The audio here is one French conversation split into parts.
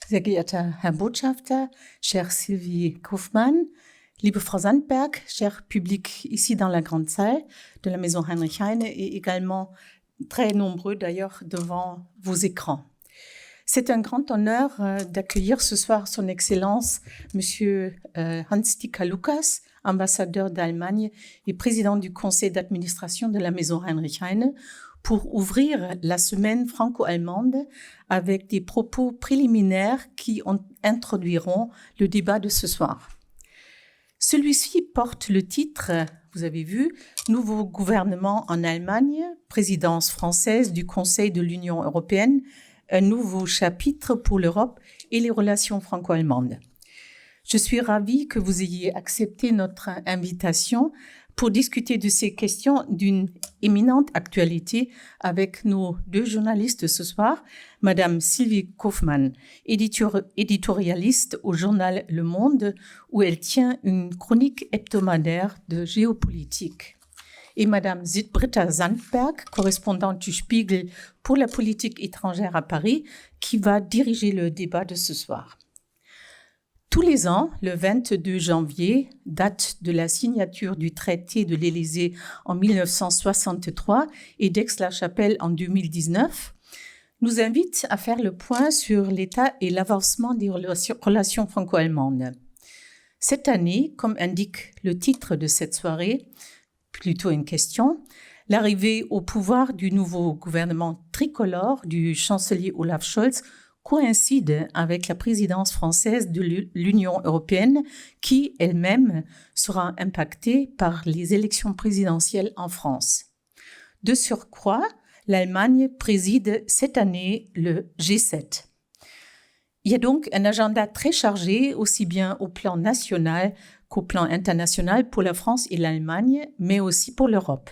Sehr geehrter Herr Botschafter, chère Sylvie Kaufmann, liebe Frau Sandberg, cher public ici dans la grande salle de la Maison Heinrich Heine et également très nombreux d'ailleurs devant vos écrans. C'est un grand honneur d'accueillir ce soir son Excellence Monsieur Hans-Dieter Lucas, ambassadeur d'Allemagne et président du conseil d'administration de la Maison Heinrich Heine, pour ouvrir la semaine franco-allemande avec des propos préliminaires qui introduiront le débat de ce soir. Celui-ci porte le titre, vous avez vu, « Nouveau gouvernement en Allemagne, présidence française du Conseil de l'Union européenne, un nouveau chapitre pour l'Europe et les relations franco-allemandes ». Je suis ravie que vous ayez accepté notre invitation pour discuter de ces questions d'une éminente actualité avec nos deux journalistes ce soir, Madame Sylvie Kaufmann, éditorialiste au journal Le Monde, où elle tient une chronique hebdomadaire de géopolitique, et Madame Britta Sandberg, correspondante du Spiegel pour la politique étrangère à Paris, qui va diriger le débat de ce soir. Tous les ans, le 22 janvier, date de la signature du traité de l'Élysée en 1963 et d'Aix-la-Chapelle en 2019, nous invite à faire le point sur l'état et l'avancement des relations franco-allemandes. Cette année, comme indique le titre de cette soirée, plutôt une question, l'arrivée au pouvoir du nouveau gouvernement tricolore du chancelier Olaf Scholz coïncide avec la présidence française de l'Union européenne qui, elle-même, sera impactée par les élections présidentielles en France. De surcroît, l'Allemagne préside cette année le G7. Il y a donc un agenda très chargé, aussi bien au plan national qu'au plan international pour la France et l'Allemagne, mais aussi pour l'Europe.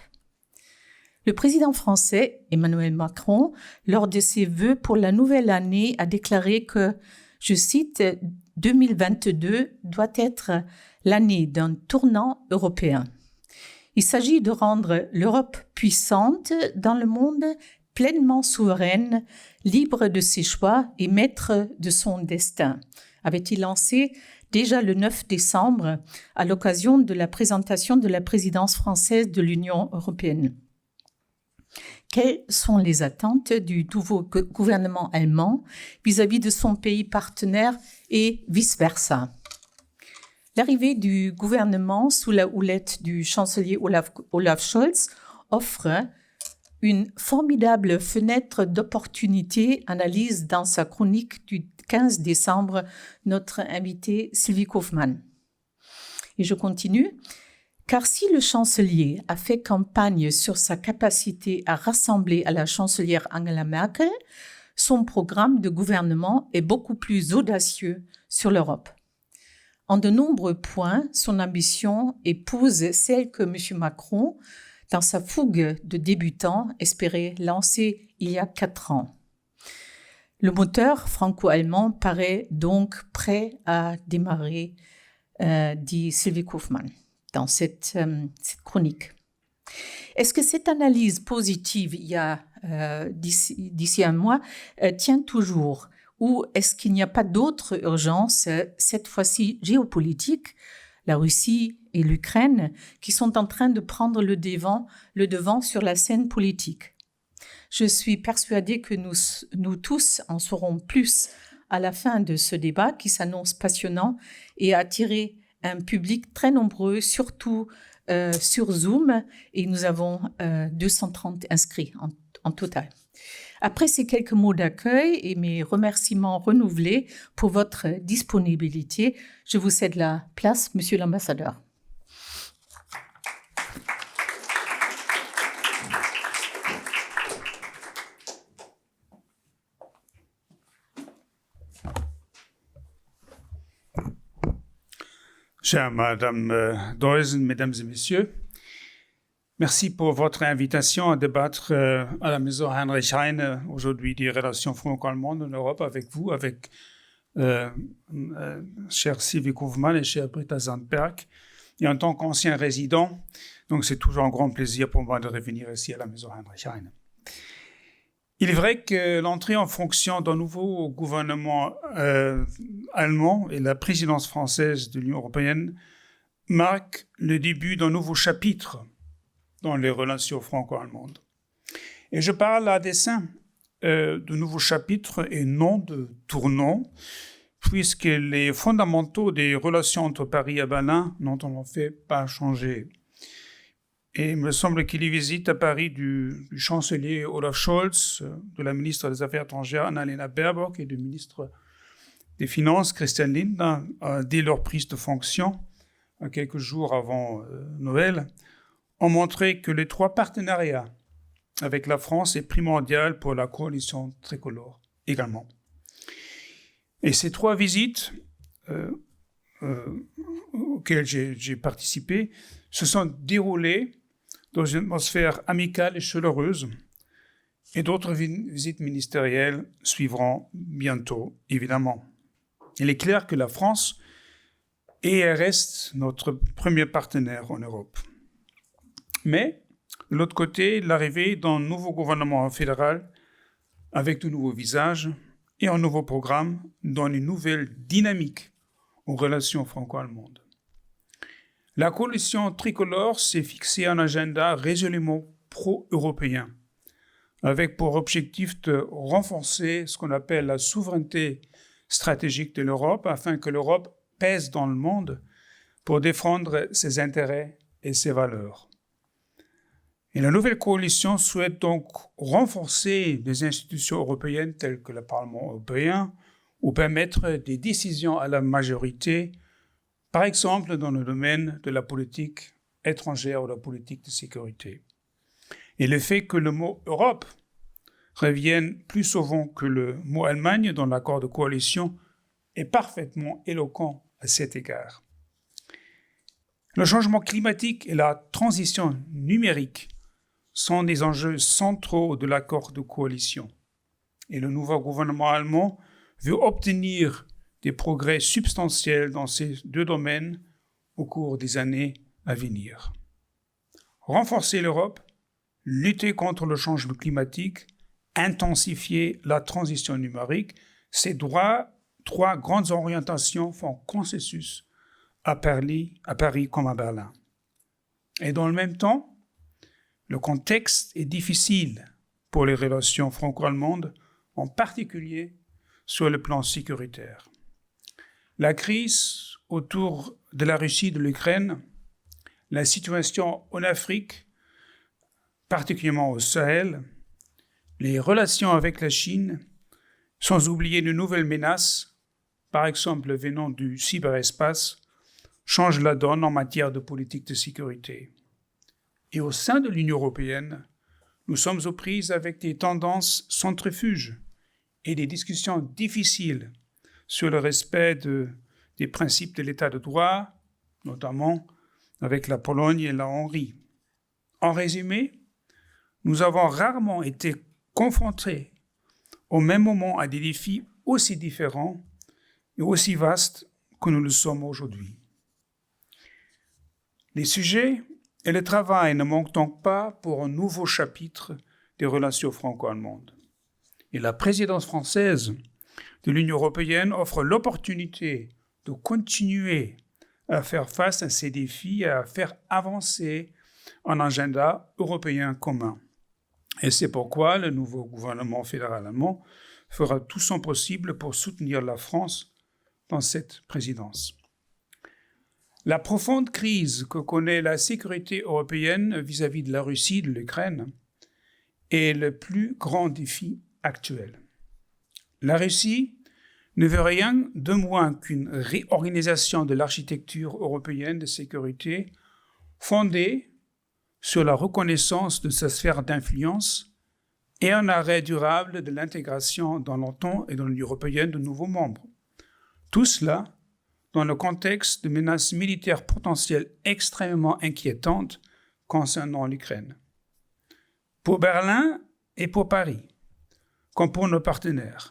Le président français, Emmanuel Macron, lors de ses vœux pour la nouvelle année, a déclaré que, je cite, « 2022 doit être l'année d'un tournant européen ». Il s'agit de rendre l'Europe puissante dans le monde, pleinement souveraine, libre de ses choix et maître de son destin, avait-il lancé déjà le 9 décembre à l'occasion de la présentation de la présidence française de l'Union européenne. Quelles sont les attentes du nouveau gouvernement allemand vis-à-vis de son pays partenaire et vice-versa? L'arrivée du gouvernement sous la houlette du chancelier Olaf Scholz offre une formidable fenêtre d'opportunité, analyse dans sa chronique du 15 décembre notre invitée Sylvie Kaufmann. Et je continue. Car si le chancelier a fait campagne sur sa capacité à rassembler à la chancelière Angela Merkel, son programme de gouvernement est beaucoup plus audacieux sur l'Europe. En de nombreux points, son ambition épouse celle que M. Macron, dans sa fougue de débutant, espérait lancer il y a 4 ans. Le moteur franco-allemand paraît donc prêt à démarrer, dit Sylvie Kaufmann dans cette chronique. Est-ce que cette analyse positive il y a d'ici un mois tient toujours, ou est-ce qu'il n'y a pas d'autre urgence, cette fois-ci géopolitique, la Russie et l'Ukraine, qui sont en train de prendre le devant sur la scène politique? Je suis persuadée que nous tous en saurons plus à la fin de ce débat qui s'annonce passionnant et attirer un public très nombreux, surtout sur Zoom, et nous avons 230 inscrits en total. Après ces quelques mots d'accueil et mes remerciements renouvelés pour votre disponibilité, je vous cède la place, Monsieur l'ambassadeur. Chère Madame Deusen, Mesdames et Messieurs, merci pour votre invitation à débattre à la Maison Heinrich Heine aujourd'hui des relations franco-allemandes en Europe avec vous, avec chère Sylvie Kaufmann et chère Britta Sandberg. Et en tant qu'ancien résident, donc c'est toujours un grand plaisir pour moi de revenir ici à la Maison Heinrich Heine. Il est vrai que l'entrée en fonction d'un nouveau gouvernement allemand et la présidence française de l'Union européenne marque le début d'un nouveau chapitre dans les relations franco-allemandes. Et je parle à dessein de nouveaux chapitres et non de tournants, puisque les fondamentaux des relations entre Paris et Berlin n'ont en fait pas changé. Et il me semble qu'il y visite à Paris du chancelier Olaf Scholz, de la ministre des Affaires étrangères Annalena Baerbock et du ministre des Finances Christian Lindner dès leur prise de fonction, quelques jours avant Noël, ont montré que les trois partenariats avec la France est primordial pour la coalition tricolore également. Et ces trois visites auxquelles j'ai participé se sont déroulées dans une atmosphère amicale et chaleureuse, et d'autres visites ministérielles suivront bientôt, évidemment. Il est clair que la France reste notre premier partenaire en Europe. Mais, de l'autre côté, l'arrivée d'un nouveau gouvernement fédéral avec de nouveaux visages et un nouveau programme donne une nouvelle dynamique aux relations franco-allemandes. La coalition tricolore s'est fixée un agenda résolument pro-européen, avec pour objectif de renforcer ce qu'on appelle la souveraineté stratégique de l'Europe, afin que l'Europe pèse dans le monde pour défendre ses intérêts et ses valeurs. Et la nouvelle coalition souhaite donc renforcer les institutions européennes telles que le Parlement européen ou permettre des décisions à la majorité, par exemple dans le domaine de la politique étrangère ou de la politique de sécurité. Et le fait que le mot Europe revienne plus souvent que le mot Allemagne dans l'accord de coalition est parfaitement éloquent à cet égard. Le changement climatique et la transition numérique sont des enjeux centraux de l'accord de coalition. Et le nouveau gouvernement allemand veut obtenir des progrès substantiels dans ces deux domaines au cours des années à venir. Renforcer l'Europe, lutter contre le changement climatique, intensifier la transition numérique, ces trois grandes orientations font consensus à Paris comme à Berlin. Et dans le même temps, le contexte est difficile pour les relations franco-allemandes, en particulier sur le plan sécuritaire. La crise autour de la Russie et de l'Ukraine, la situation en Afrique, particulièrement au Sahel, les relations avec la Chine, sans oublier de nouvelles menaces, par exemple venant du cyberespace, changent la donne en matière de politique de sécurité. Et au sein de l'Union européenne, nous sommes aux prises avec des tendances centrifuges et des discussions difficiles sur le respect des principes de l'état de droit, notamment avec la Pologne et la Hongrie. En résumé, nous avons rarement été confrontés au même moment à des défis aussi différents et aussi vastes que nous le sommes aujourd'hui. Les sujets et le travail ne manquent donc pas pour un nouveau chapitre des relations franco-allemandes. Et la présidence française de l'Union européenne offre l'opportunité de continuer à faire face à ces défis et à faire avancer un agenda européen commun. Et c'est pourquoi le nouveau gouvernement fédéral allemand fera tout son possible pour soutenir la France dans cette présidence. La profonde crise que connaît la sécurité européenne vis-à-vis de la Russie et de l'Ukraine est le plus grand défi actuel. La Russie ne veut rien de moins qu'une réorganisation de l'architecture européenne de sécurité fondée sur la reconnaissance de sa sphère d'influence et un arrêt durable de l'intégration dans l'OTAN et dans l'Union européenne de nouveaux membres. Tout cela dans le contexte de menaces militaires potentielles extrêmement inquiétantes concernant l'Ukraine. Pour Berlin et pour Paris, comme pour nos partenaires,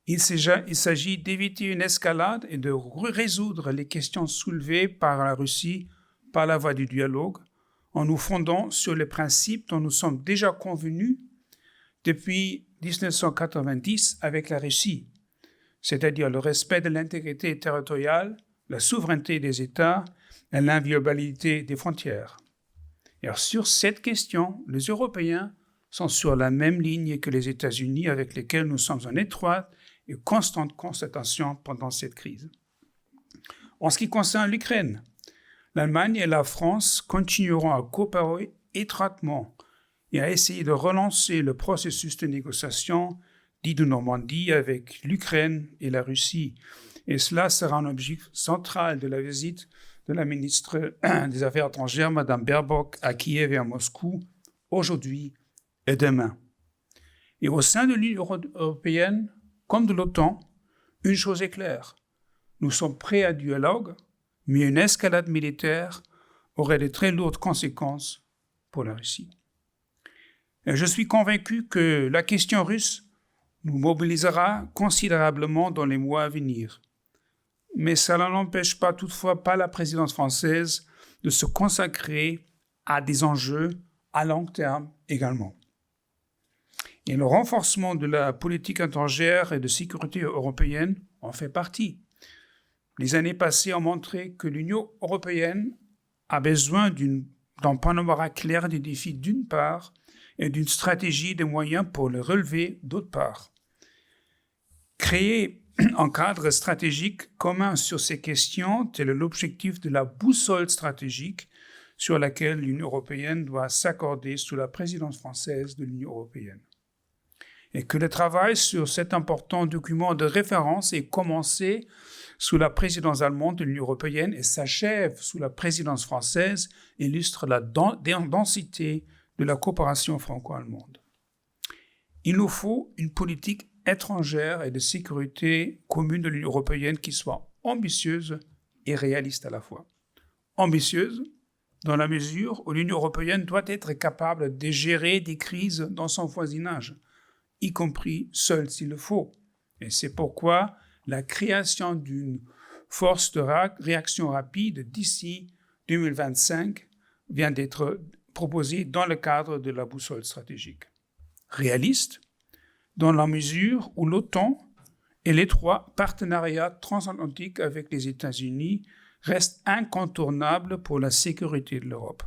il s'agit d'éviter une escalade et de résoudre les questions soulevées par la Russie par la voie du dialogue, en nous fondant sur les principes dont nous sommes déjà convenus depuis 1990 avec la Russie, c'est-à-dire le respect de l'intégrité territoriale, la souveraineté des États et l'inviolabilité des frontières. Et alors, sur cette question, les Européens sont sur la même ligne que les États-Unis avec lesquels nous sommes en étroite et constante concertation pendant cette crise. En ce qui concerne l'Ukraine, l'Allemagne et la France continueront à coopérer étroitement et à essayer de relancer le processus de négociation dit de Normandie avec l'Ukraine et la Russie. Et cela sera un objectif central de la visite de la ministre des Affaires étrangères, Mme Baerbock, à Kiev et à Moscou, aujourd'hui et demain. Et au sein de l'Union européenne, comme de l'OTAN, une chose est claire. Nous sommes prêts à dialogue, mais une escalade militaire aurait de très lourdes conséquences pour la Russie. Et je suis convaincu que la question russe nous mobilisera considérablement dans les mois à venir. Mais cela n'empêche pas toutefois pas la présidence française de se consacrer à des enjeux à long terme également. Et le renforcement de la politique étrangère et de sécurité européenne en fait partie. Les années passées ont montré que l'Union européenne a besoin d'un panorama clair des défis d'une part et d'une stratégie de moyens pour les relever d'autre part. Créer un cadre stratégique commun sur ces questions, tel est l'objectif de la boussole stratégique sur laquelle l'Union européenne doit s'accorder sous la présidence française de l'Union européenne. Et que le travail sur cet important document de référence ait commencé sous la présidence allemande de l'Union européenne et s'achève sous la présidence française illustre la densité de la coopération franco-allemande. Il nous faut une politique étrangère et de sécurité commune de l'Union européenne qui soit ambitieuse et réaliste à la fois. Ambitieuse dans la mesure où l'Union européenne doit être capable de gérer des crises dans son voisinage, y compris seule s'il le faut. Et c'est pourquoi la création d'une force de réaction rapide d'ici 2025 vient d'être proposée dans le cadre de la boussole stratégique. Réaliste, dans la mesure où l'OTAN et l'étroit partenariat transatlantique avec les États-Unis restent incontournables pour la sécurité de l'Europe.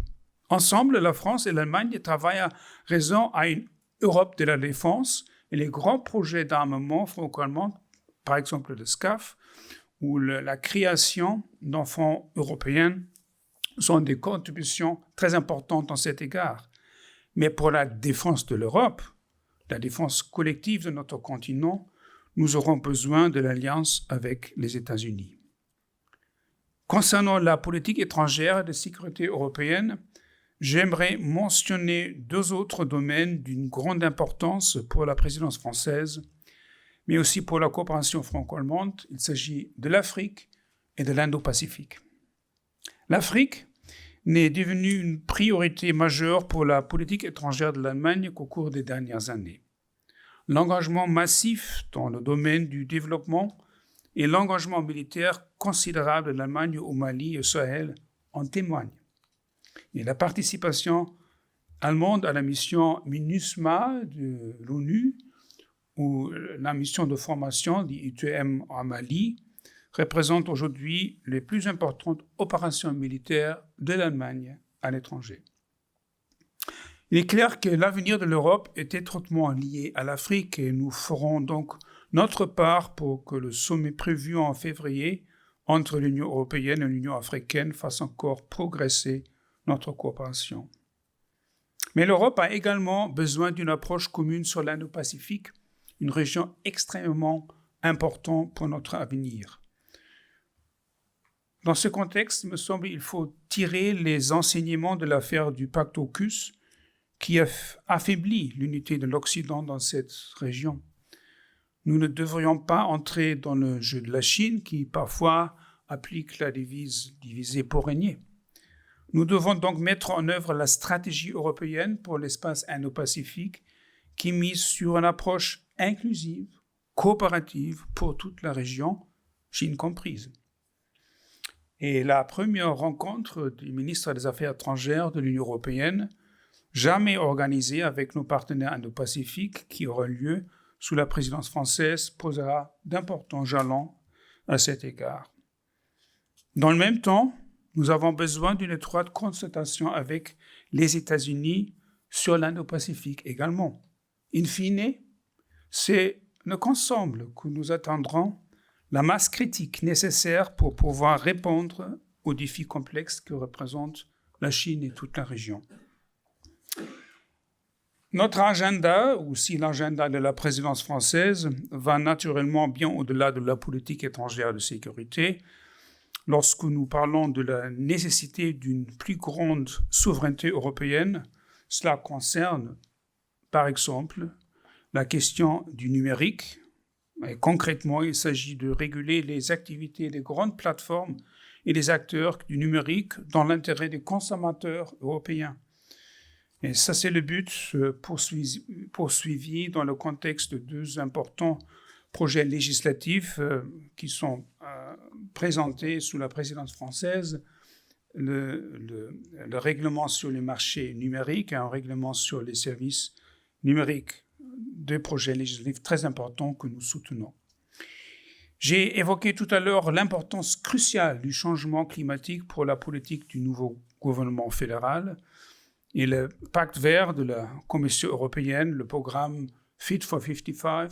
Ensemble, la France et l'Allemagne travaillent à raison à une Europe de la défense et les grands projets d'armement franco-allemands, par exemple le SCAF, ou la création d'un fonds européen sont des contributions très importantes dans cet égard. Mais pour la défense de l'Europe, la défense collective de notre continent, nous aurons besoin de l'alliance avec les États-Unis. Concernant la politique étrangère et de sécurité européenne, j'aimerais mentionner deux autres domaines d'une grande importance pour la présidence française, mais aussi pour la coopération franco-allemande. Il s'agit de l'Afrique et de l'Indo-Pacifique. L'Afrique n'est devenue une priorité majeure pour la politique étrangère de l'Allemagne qu'au cours des dernières années. L'engagement massif dans le domaine du développement et l'engagement militaire considérable de l'Allemagne au Mali et au Sahel en témoignent. Et la participation allemande à la mission MINUSMA de l'ONU ou la mission de formation d'IUTM en Mali représente aujourd'hui les plus importantes opérations militaires de l'Allemagne à l'étranger. Il est clair que l'avenir de l'Europe est étroitement lié à l'Afrique et nous ferons donc notre part pour que le sommet prévu en février entre l'Union européenne et l'Union africaine fasse encore progresser notre coopération. Mais l'Europe a également besoin d'une approche commune sur l'Indo-Pacifique, une région extrêmement importante pour notre avenir. Dans ce contexte, il me semble qu'il faut tirer les enseignements de l'affaire du pacte AUKUS qui affaiblit l'unité de l'Occident dans cette région. Nous ne devrions pas entrer dans le jeu de la Chine qui parfois applique la devise « diviser pour régner ». Nous devons donc mettre en œuvre la stratégie européenne pour l'espace Indo-Pacifique qui mise sur une approche inclusive, coopérative pour toute la région, Chine comprise. Et la première rencontre du ministre des Affaires étrangères de l'Union européenne jamais organisé avec nos partenaires indo-pacifiques qui aura lieu sous la présidence française, posera d'importants jalons à cet égard. Dans le même temps, nous avons besoin d'une étroite concertation avec les États-Unis sur l'Indo-Pacifique également. In fine, c'est ensemble que nous atteindrons la masse critique nécessaire pour pouvoir répondre aux défis complexes que représentent la Chine et toute la région. Notre agenda, ou aussi l'agenda de la présidence française, va naturellement bien au-delà de la politique étrangère de sécurité. Lorsque nous parlons de la nécessité d'une plus grande souveraineté européenne, cela concerne, par exemple, la question du numérique. Et concrètement, il s'agit de réguler les activités des grandes plateformes et des acteurs du numérique dans l'intérêt des consommateurs européens. Et ça, c'est le but poursuivi dans le contexte de deux importants projets législatifs qui sont présentés sous la présidence française, le règlement sur les marchés numériques et un règlement sur les services numériques, deux projets législatifs très importants que nous soutenons. J'ai évoqué tout à l'heure l'importance cruciale du changement climatique pour la politique du nouveau gouvernement fédéral. Et le pacte vert de la Commission européenne, le programme Fit for 55,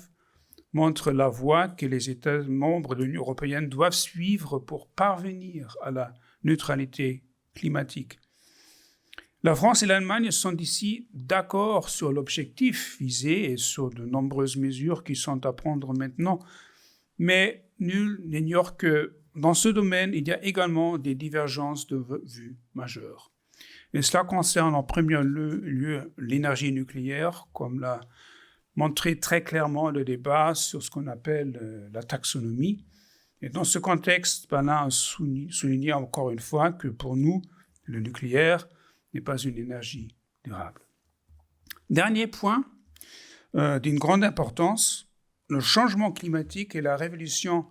montre la voie que les États membres de l'Union européenne doivent suivre pour parvenir à la neutralité climatique. La France et l'Allemagne sont ici d'accord sur l'objectif visé et sur de nombreuses mesures qui sont à prendre maintenant, mais nul n'ignore que dans ce domaine, il y a également des divergences de vues majeures. Et cela concerne en premier lieu l'énergie nucléaire, comme l'a montré très clairement le débat sur ce qu'on appelle la taxonomie. Et dans ce contexte, Berlin a souligné encore une fois que pour nous, le nucléaire n'est pas une énergie durable. Dernier point d'une grande importance, le changement climatique et la révolution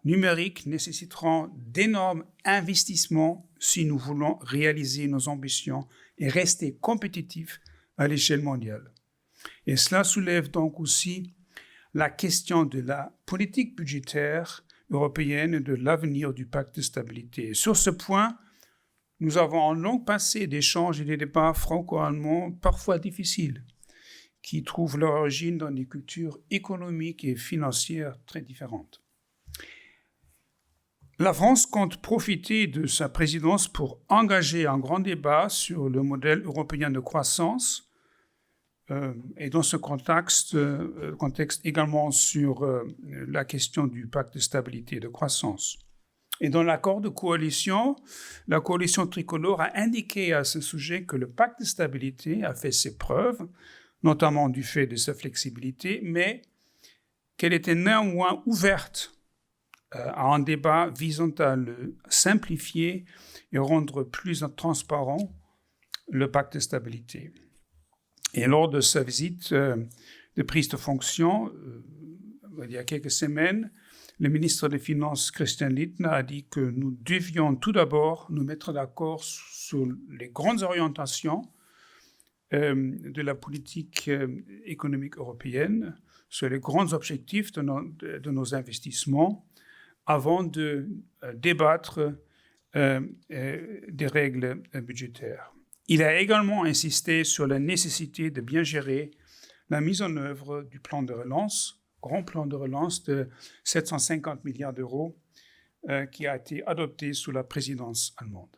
numérique nécessiteront d'énormes investissements si nous voulons réaliser nos ambitions et rester compétitifs à l'échelle mondiale. Et cela soulève donc aussi la question de la politique budgétaire européenne et de l'avenir du pacte de stabilité. Et sur ce point, nous avons un long passé d'échanges et de débats franco-allemands parfois difficiles, qui trouvent leur origine dans des cultures économiques et financières très différentes. La France compte profiter de sa présidence pour engager un grand débat sur le modèle européen de croissance et dans ce contexte également sur la question du pacte de stabilité et de croissance. Et dans l'accord de coalition, la coalition tricolore a indiqué à ce sujet que le pacte de stabilité a fait ses preuves, notamment du fait de sa flexibilité, mais qu'elle était néanmoins ouverte à un débat visant à le simplifier et rendre plus transparent le pacte de stabilité. Et lors de sa visite de prise de fonction, il y a quelques semaines, le ministre des Finances, Christian Lindner, a dit que nous devions tout d'abord nous mettre d'accord sur les grandes orientations de la politique économique européenne, sur les grands objectifs de nos investissements, avant de débattre des règles budgétaires. Il a également insisté sur la nécessité de bien gérer la mise en œuvre du plan de relance, grand plan de relance de 750 milliards d'euros qui a été adopté sous la présidence allemande.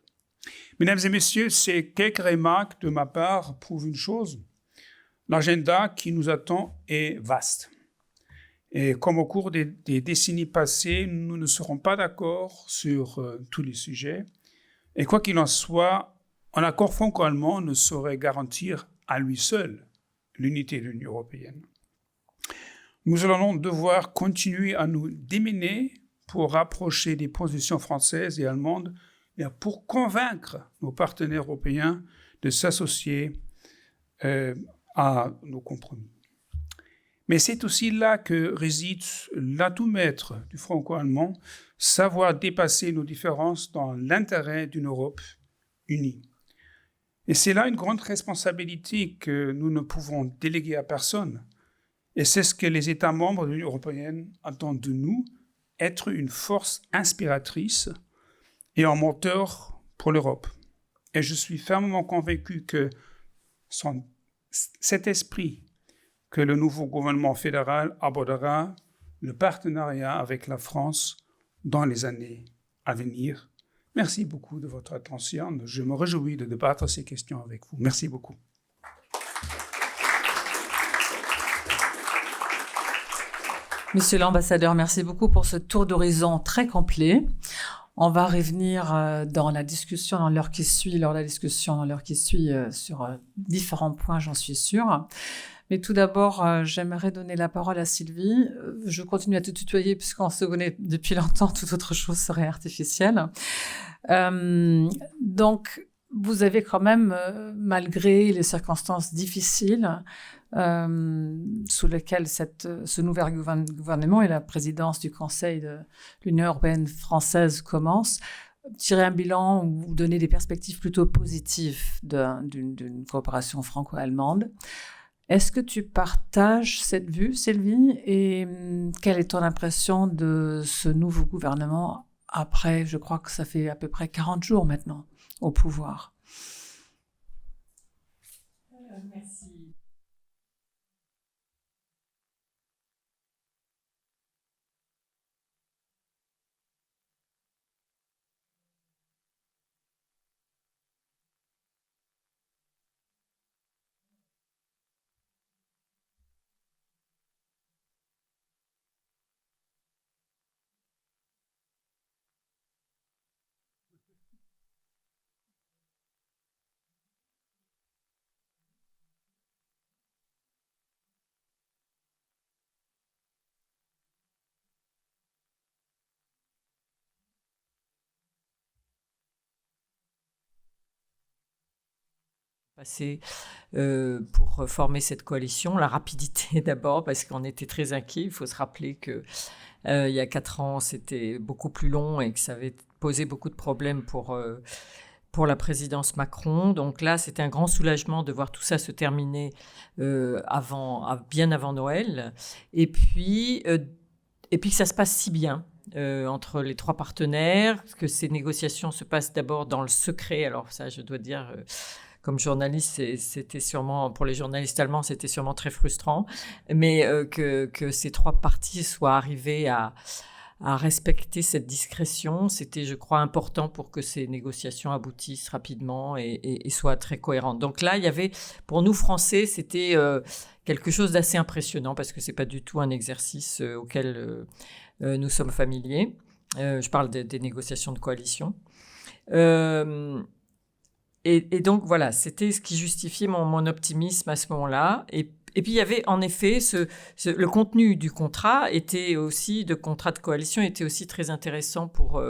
Mesdames et messieurs, ces quelques remarques de ma part prouvent une chose. L'agenda qui nous attend est vaste. Et comme au cours des décennies passées, nous ne serons pas d'accord sur tous les sujets. Et quoi qu'il en soit, un accord franco-allemand ne saurait garantir à lui seul l'unité de l'Union européenne. Nous allons devoir continuer à nous démener pour rapprocher des positions françaises et allemandes et pour convaincre nos partenaires européens de s'associer à nos compromis. Mais c'est aussi là que réside l'atout maître du franco-allemand, savoir dépasser nos différences dans l'intérêt d'une Europe unie. Et c'est là une grande responsabilité que nous ne pouvons déléguer à personne. Et c'est ce que les États membres de l'Union européenne attendent de nous, être une force inspiratrice et un moteur pour l'Europe. Et je suis fermement convaincu que cet esprit que le nouveau gouvernement fédéral abordera le partenariat avec la France dans les années à venir. Merci beaucoup de votre attention. Je me réjouis de débattre ces questions avec vous. Merci beaucoup. Monsieur l'ambassadeur, merci beaucoup pour ce tour d'horizon très complet. On va revenir dans la discussion dans l'heure qui suit, sur différents points, j'en suis sûre. Mais tout d'abord, j'aimerais donner la parole à Sylvie. Je continue à te tutoyer puisqu'on se connaît depuis longtemps, toute autre chose serait artificielle. Donc, vous avez quand même, malgré les circonstances difficiles sous lesquelles ce nouvel gouvernement et la présidence du Conseil de l'Union européenne française commencent, tirer un bilan ou donner des perspectives plutôt positives d'une coopération franco-allemande. Est-ce que tu partages cette vue, Sylvie, et quelle est ton impression de ce nouveau gouvernement après, je crois que ça fait à peu près 40 jours maintenant, au pouvoir? Merci. Passé pour former cette coalition. La rapidité d'abord, parce qu'on était très inquiets. Il faut se rappeler que il y a 4 ans, c'était beaucoup plus long et que ça avait posé beaucoup de problèmes pour la présidence Macron. Donc là, c'était un grand soulagement de voir tout ça se terminer bien avant Noël. Et puis que ça se passe si bien. Entre les 3 partenaires, que ces négociations se passent d'abord dans le secret. Alors ça, je dois dire, comme journaliste, c'était sûrement, pour les journalistes allemands, c'était sûrement très frustrant, mais que ces 3 parties soient arrivées à respecter cette discrétion, c'était, je crois, important pour que ces négociations aboutissent rapidement et soient très cohérentes. Donc là, il y avait, pour nous Français, c'était quelque chose d'assez impressionnant, parce que c'est pas du tout un exercice auquel nous sommes familiers. Je parle des négociations de coalition. Et donc voilà, c'était ce qui justifiait mon optimisme à ce moment-là. Et puis il y avait en effet le contenu du contrat de contrat de coalition était aussi très intéressant pour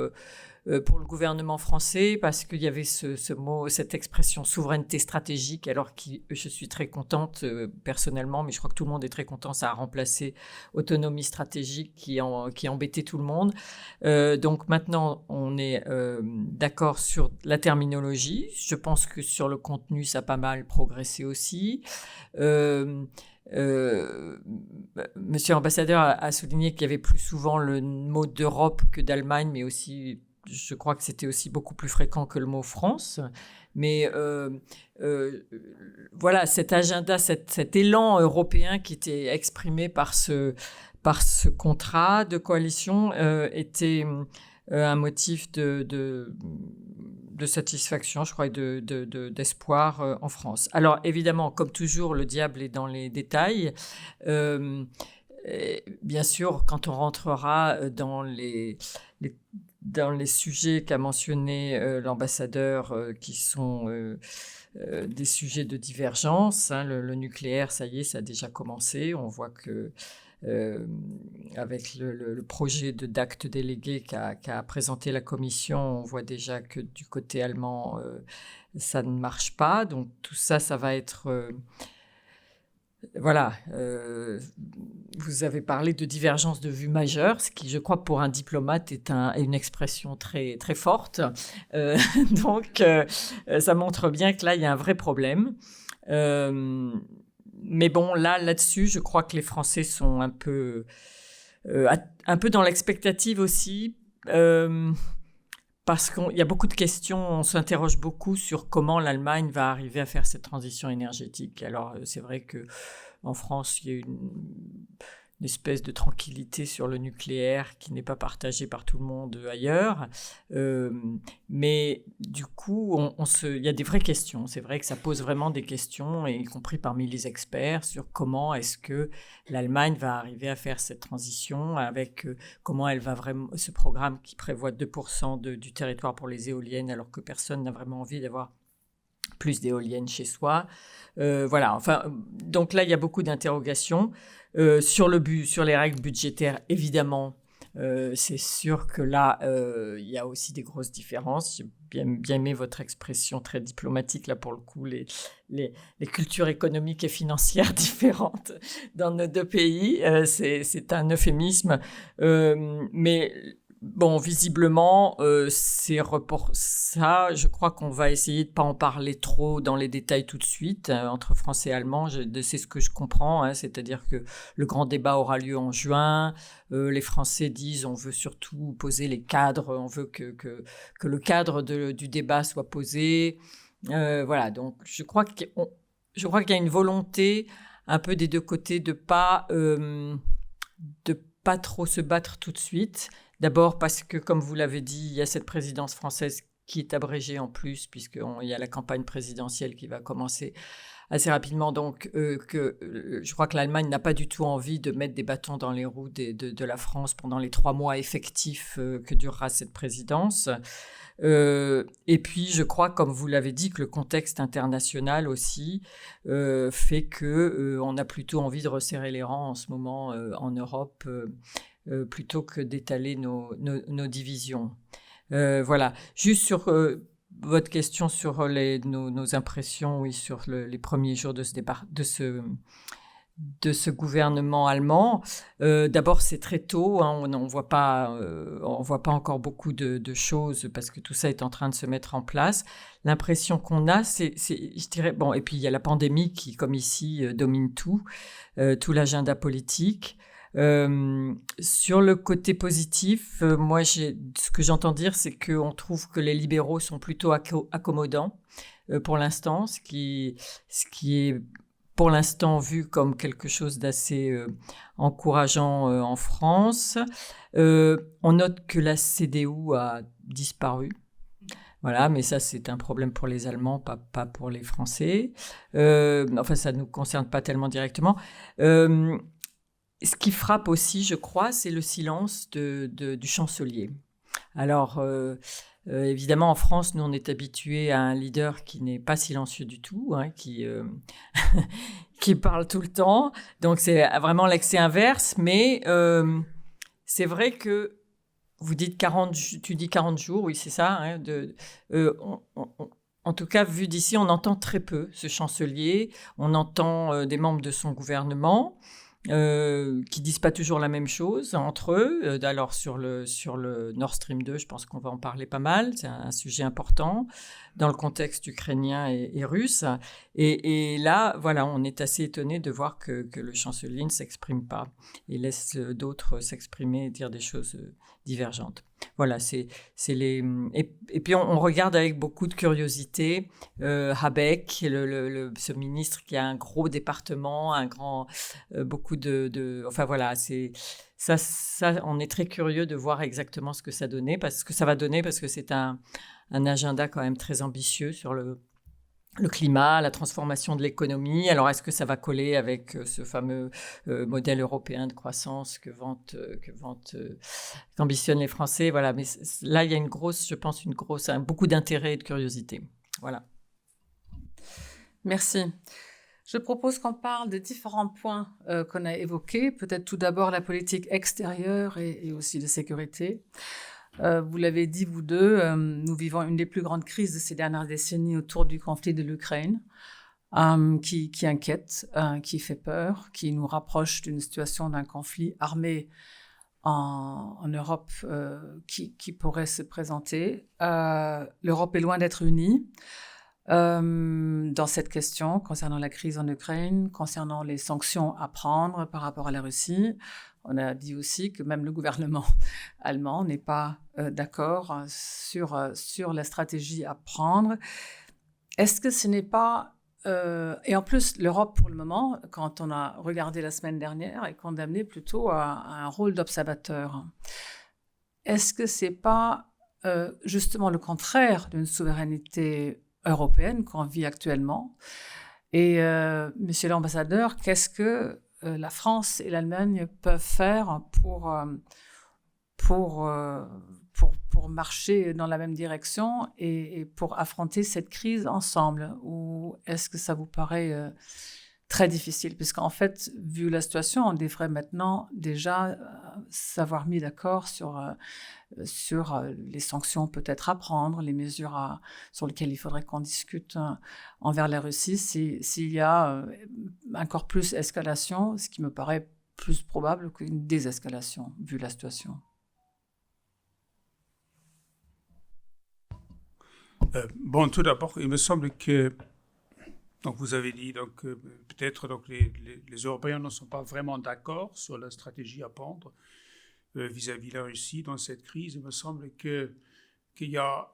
le gouvernement français, parce qu'il y avait ce mot, cette expression souveraineté stratégique, alors que je suis très contente personnellement, mais je crois que tout le monde est très content, ça a remplacé autonomie stratégique qui embêtait tout le monde. Donc maintenant, on est d'accord sur la terminologie. Je pense que sur le contenu, ça a pas mal progressé aussi. Monsieur l'ambassadeur a souligné qu'il y avait plus souvent le mot d'Europe que d'Allemagne, mais aussi, je crois que c'était aussi beaucoup plus fréquent que le mot France. Mais voilà, cet agenda, cet élan européen qui était exprimé par ce contrat de coalition était un motif de satisfaction, je crois, et d'espoir en France. Alors évidemment, comme toujours, le diable est dans les détails. Bien sûr, quand on rentrera dans les sujets qu'a mentionné l'ambassadeur, qui sont des sujets de divergence, hein, le nucléaire, ça y est, ça a déjà commencé. On voit que avec le projet d'acte délégué qu'a présenté la Commission, on voit déjà que du côté allemand, ça ne marche pas. Donc tout ça, ça va être... voilà, vous avez parlé de divergence de vues majeure, ce qui, je crois, pour un diplomate est une expression très, très forte. Donc, ça montre bien que là, il y a un vrai problème. Mais bon, là-dessus, je crois que les Français sont un peu dans l'expectative aussi, parce qu'il y a beaucoup de questions, on s'interroge beaucoup sur comment l'Allemagne va arriver à faire cette transition énergétique. Alors, c'est vrai qu'en France, il y a une espèce de tranquillité sur le nucléaire qui n'est pas partagée par tout le monde ailleurs. Mais du coup, il y a des vraies questions. C'est vrai que ça pose vraiment des questions, y compris parmi les experts, sur comment est-ce que l'Allemagne va arriver à faire cette transition, avec comment elle va vraiment, ce programme qui prévoit 2% du territoire pour les éoliennes, alors que personne n'a vraiment envie d'avoir plus d'éoliennes chez soi. Voilà, enfin, donc là, il y a beaucoup d'interrogations. Sur les règles budgétaires, évidemment, c'est sûr que là, il y a aussi des grosses différences. J'ai bien aimé votre expression très diplomatique, là, pour le coup, les cultures économiques et financières différentes dans nos deux pays. C'est un euphémisme. Mais bon, visiblement, ça, je crois qu'on va essayer de ne pas en parler trop dans les détails tout de suite, entre Français et Allemands. C'est ce que je comprends, hein, c'est-à-dire que le grand débat aura lieu en juin. Les Français disent on veut surtout poser les cadres, on veut que le cadre du débat soit posé. Voilà, donc je crois qu'il y a une volonté un peu des deux côtés de pas trop se battre tout de suite. D'abord parce que, comme vous l'avez dit, il y a cette présidence française qui est abrégée en plus, puisqu'il y a la campagne présidentielle qui va commencer assez rapidement. Donc, je crois que l'Allemagne n'a pas du tout envie de mettre des bâtons dans les roues de la France pendant les 3 mois effectifs que durera cette présidence. Et puis, je crois, comme vous l'avez dit, que le contexte international aussi fait qu'on a plutôt envie de resserrer les rangs en ce moment en Europe, plutôt que d'étaler nos divisions. Voilà. Juste sur votre question sur nos impressions, oui, sur les premiers jours de ce gouvernement allemand. D'abord, c'est très tôt, hein, on voit pas encore beaucoup de choses parce que tout ça est en train de se mettre en place. L'impression qu'on a, je dirais, bon, et puis il y a la pandémie qui, comme ici, domine tout l'agenda politique. Sur le côté positif, moi, ce que j'entends dire, c'est qu'on trouve que les libéraux sont plutôt accommodants pour l'instant, ce qui est pour l'instant vu comme quelque chose d'assez encourageant en France. On note que la CDU a disparu. Voilà, mais ça, c'est un problème pour les Allemands, pas pour les Français. Enfin, ça ne nous concerne pas tellement directement. Ce qui frappe aussi, je crois, c'est le silence du chancelier. Alors, évidemment, en France, nous, on est habitués à un leader qui n'est pas silencieux du tout, hein, qui parle tout le temps. Donc, c'est vraiment l'excès inverse. Mais c'est vrai que vous dites 40 jours, oui, c'est ça. Hein, en tout cas, vu d'ici, on entend très peu ce chancelier. On entend des membres de son gouvernement qui disent pas toujours la même chose entre eux. Alors sur le Nord Stream 2, je pense qu'on va en parler pas mal. C'est un sujet important dans le contexte ukrainien et russe. Et là, voilà, on est assez étonné de voir que le chancelier ne s'exprime pas et laisse d'autres s'exprimer et dire des choses divergentes. Voilà, c'est les... Et puis on regarde avec beaucoup de curiosité Habeck, ce ministre qui a un gros département, beaucoup enfin voilà, c'est ça, on est très curieux de voir exactement ce que ça va donner, parce que c'est un agenda quand même très ambitieux sur le climat, la transformation de l'économie. Alors, est-ce que ça va coller avec ce fameux modèle européen de croissance qu'ambitionnent les Français? Voilà, mais là, il y a beaucoup d'intérêt et de curiosité. Voilà. Merci. Je propose qu'on parle des différents points qu'on a évoqués. Peut-être tout d'abord la politique extérieure et aussi de sécurité. Vous l'avez dit, vous deux, nous vivons une des plus grandes crises de ces dernières décennies autour du conflit de l'Ukraine. qui inquiète, qui fait peur, qui nous rapproche d'une situation d'un conflit armé en Europe qui pourrait se présenter. L'Europe est loin d'être unie dans cette question concernant la crise en Ukraine, concernant les sanctions à prendre par rapport à la Russie. On a dit aussi que même le gouvernement allemand n'est pas d'accord sur la stratégie à prendre. Est-ce que ce n'est pas... et en plus, l'Europe, pour le moment, quand on a regardé la semaine dernière, est condamnée plutôt à un rôle d'observateur. Est-ce que ce n'est pas justement le contraire d'une souveraineté européenne qu'on vit actuellement? Et monsieur l'ambassadeur, qu'est-ce que la France et l'Allemagne peuvent faire pour marcher dans la même direction et pour affronter cette crise ensemble? Ou est-ce que ça vous paraît très difficile? Puisqu'en fait, vu la situation, on devrait maintenant déjà s'avoir mis d'accord sur les sanctions peut-être à prendre, les mesures sur lesquelles il faudrait qu'on discute envers la Russie s'il y a encore plus escalation, ce qui me paraît plus probable qu'une désescalation, vu la situation. Bon, tout d'abord, il me semble que, donc vous avez dit, donc peut-être donc les Européens ne sont pas vraiment d'accord sur la stratégie à prendre vis-à-vis de la Russie dans cette crise. Il me semble qu'il y a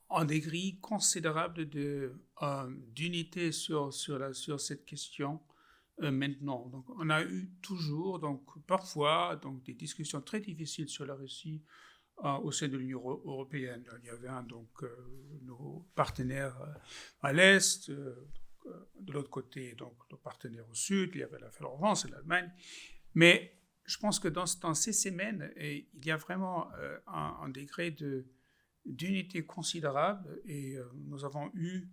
un degré considérable d'unité sur cette question maintenant. Donc, on a eu toujours, donc parfois, donc des discussions très difficiles sur la Russie au sein de l'Union européenne. Il y avait nos partenaires à l'Est, de l'autre côté, donc nos partenaires au Sud, il y avait la France et l'Allemagne. Mais je pense que dans ces semaines, il y a vraiment un degré d'unité considérable. Et nous avons eu,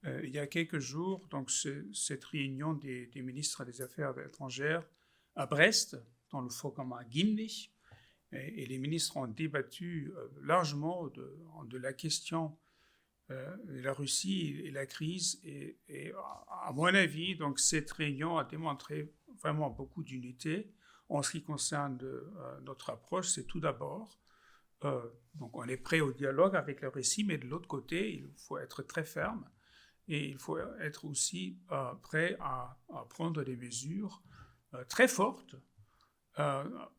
il y a quelques jours, donc cette réunion des ministres des Affaires étrangères à Brest, dans le forum à Gimlich. Et les ministres ont débattu largement de la question de la Russie et la crise. Et à mon avis, donc, cette réunion a démontré vraiment beaucoup d'unité. En ce qui concerne notre approche, c'est tout d'abord, donc on est prêt au dialogue avec la Russie, mais de l'autre côté, il faut être très ferme et il faut être aussi prêt à prendre des mesures très fortes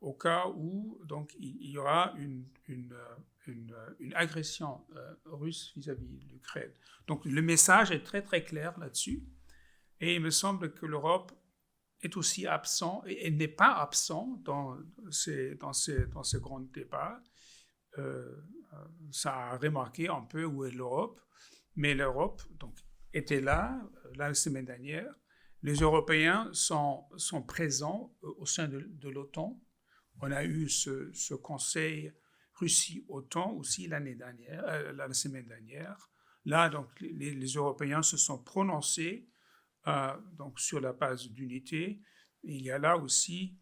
au cas où donc, il y aura une agression russe vis-à-vis de l'Ukraine. Donc le message est très très clair là-dessus et il me semble que l'Europe est aussi absent et n'est pas absent dans ces grands débats. Ça a remarqué un peu où est l'Europe, mais l'Europe donc, était là la semaine dernière. Les Européens sont présents au sein de l'OTAN. On a eu ce conseil Russie-OTAN aussi la semaine dernière. Là, donc, les Européens se sont prononcés donc, sur la base d'unité. Il y a là aussi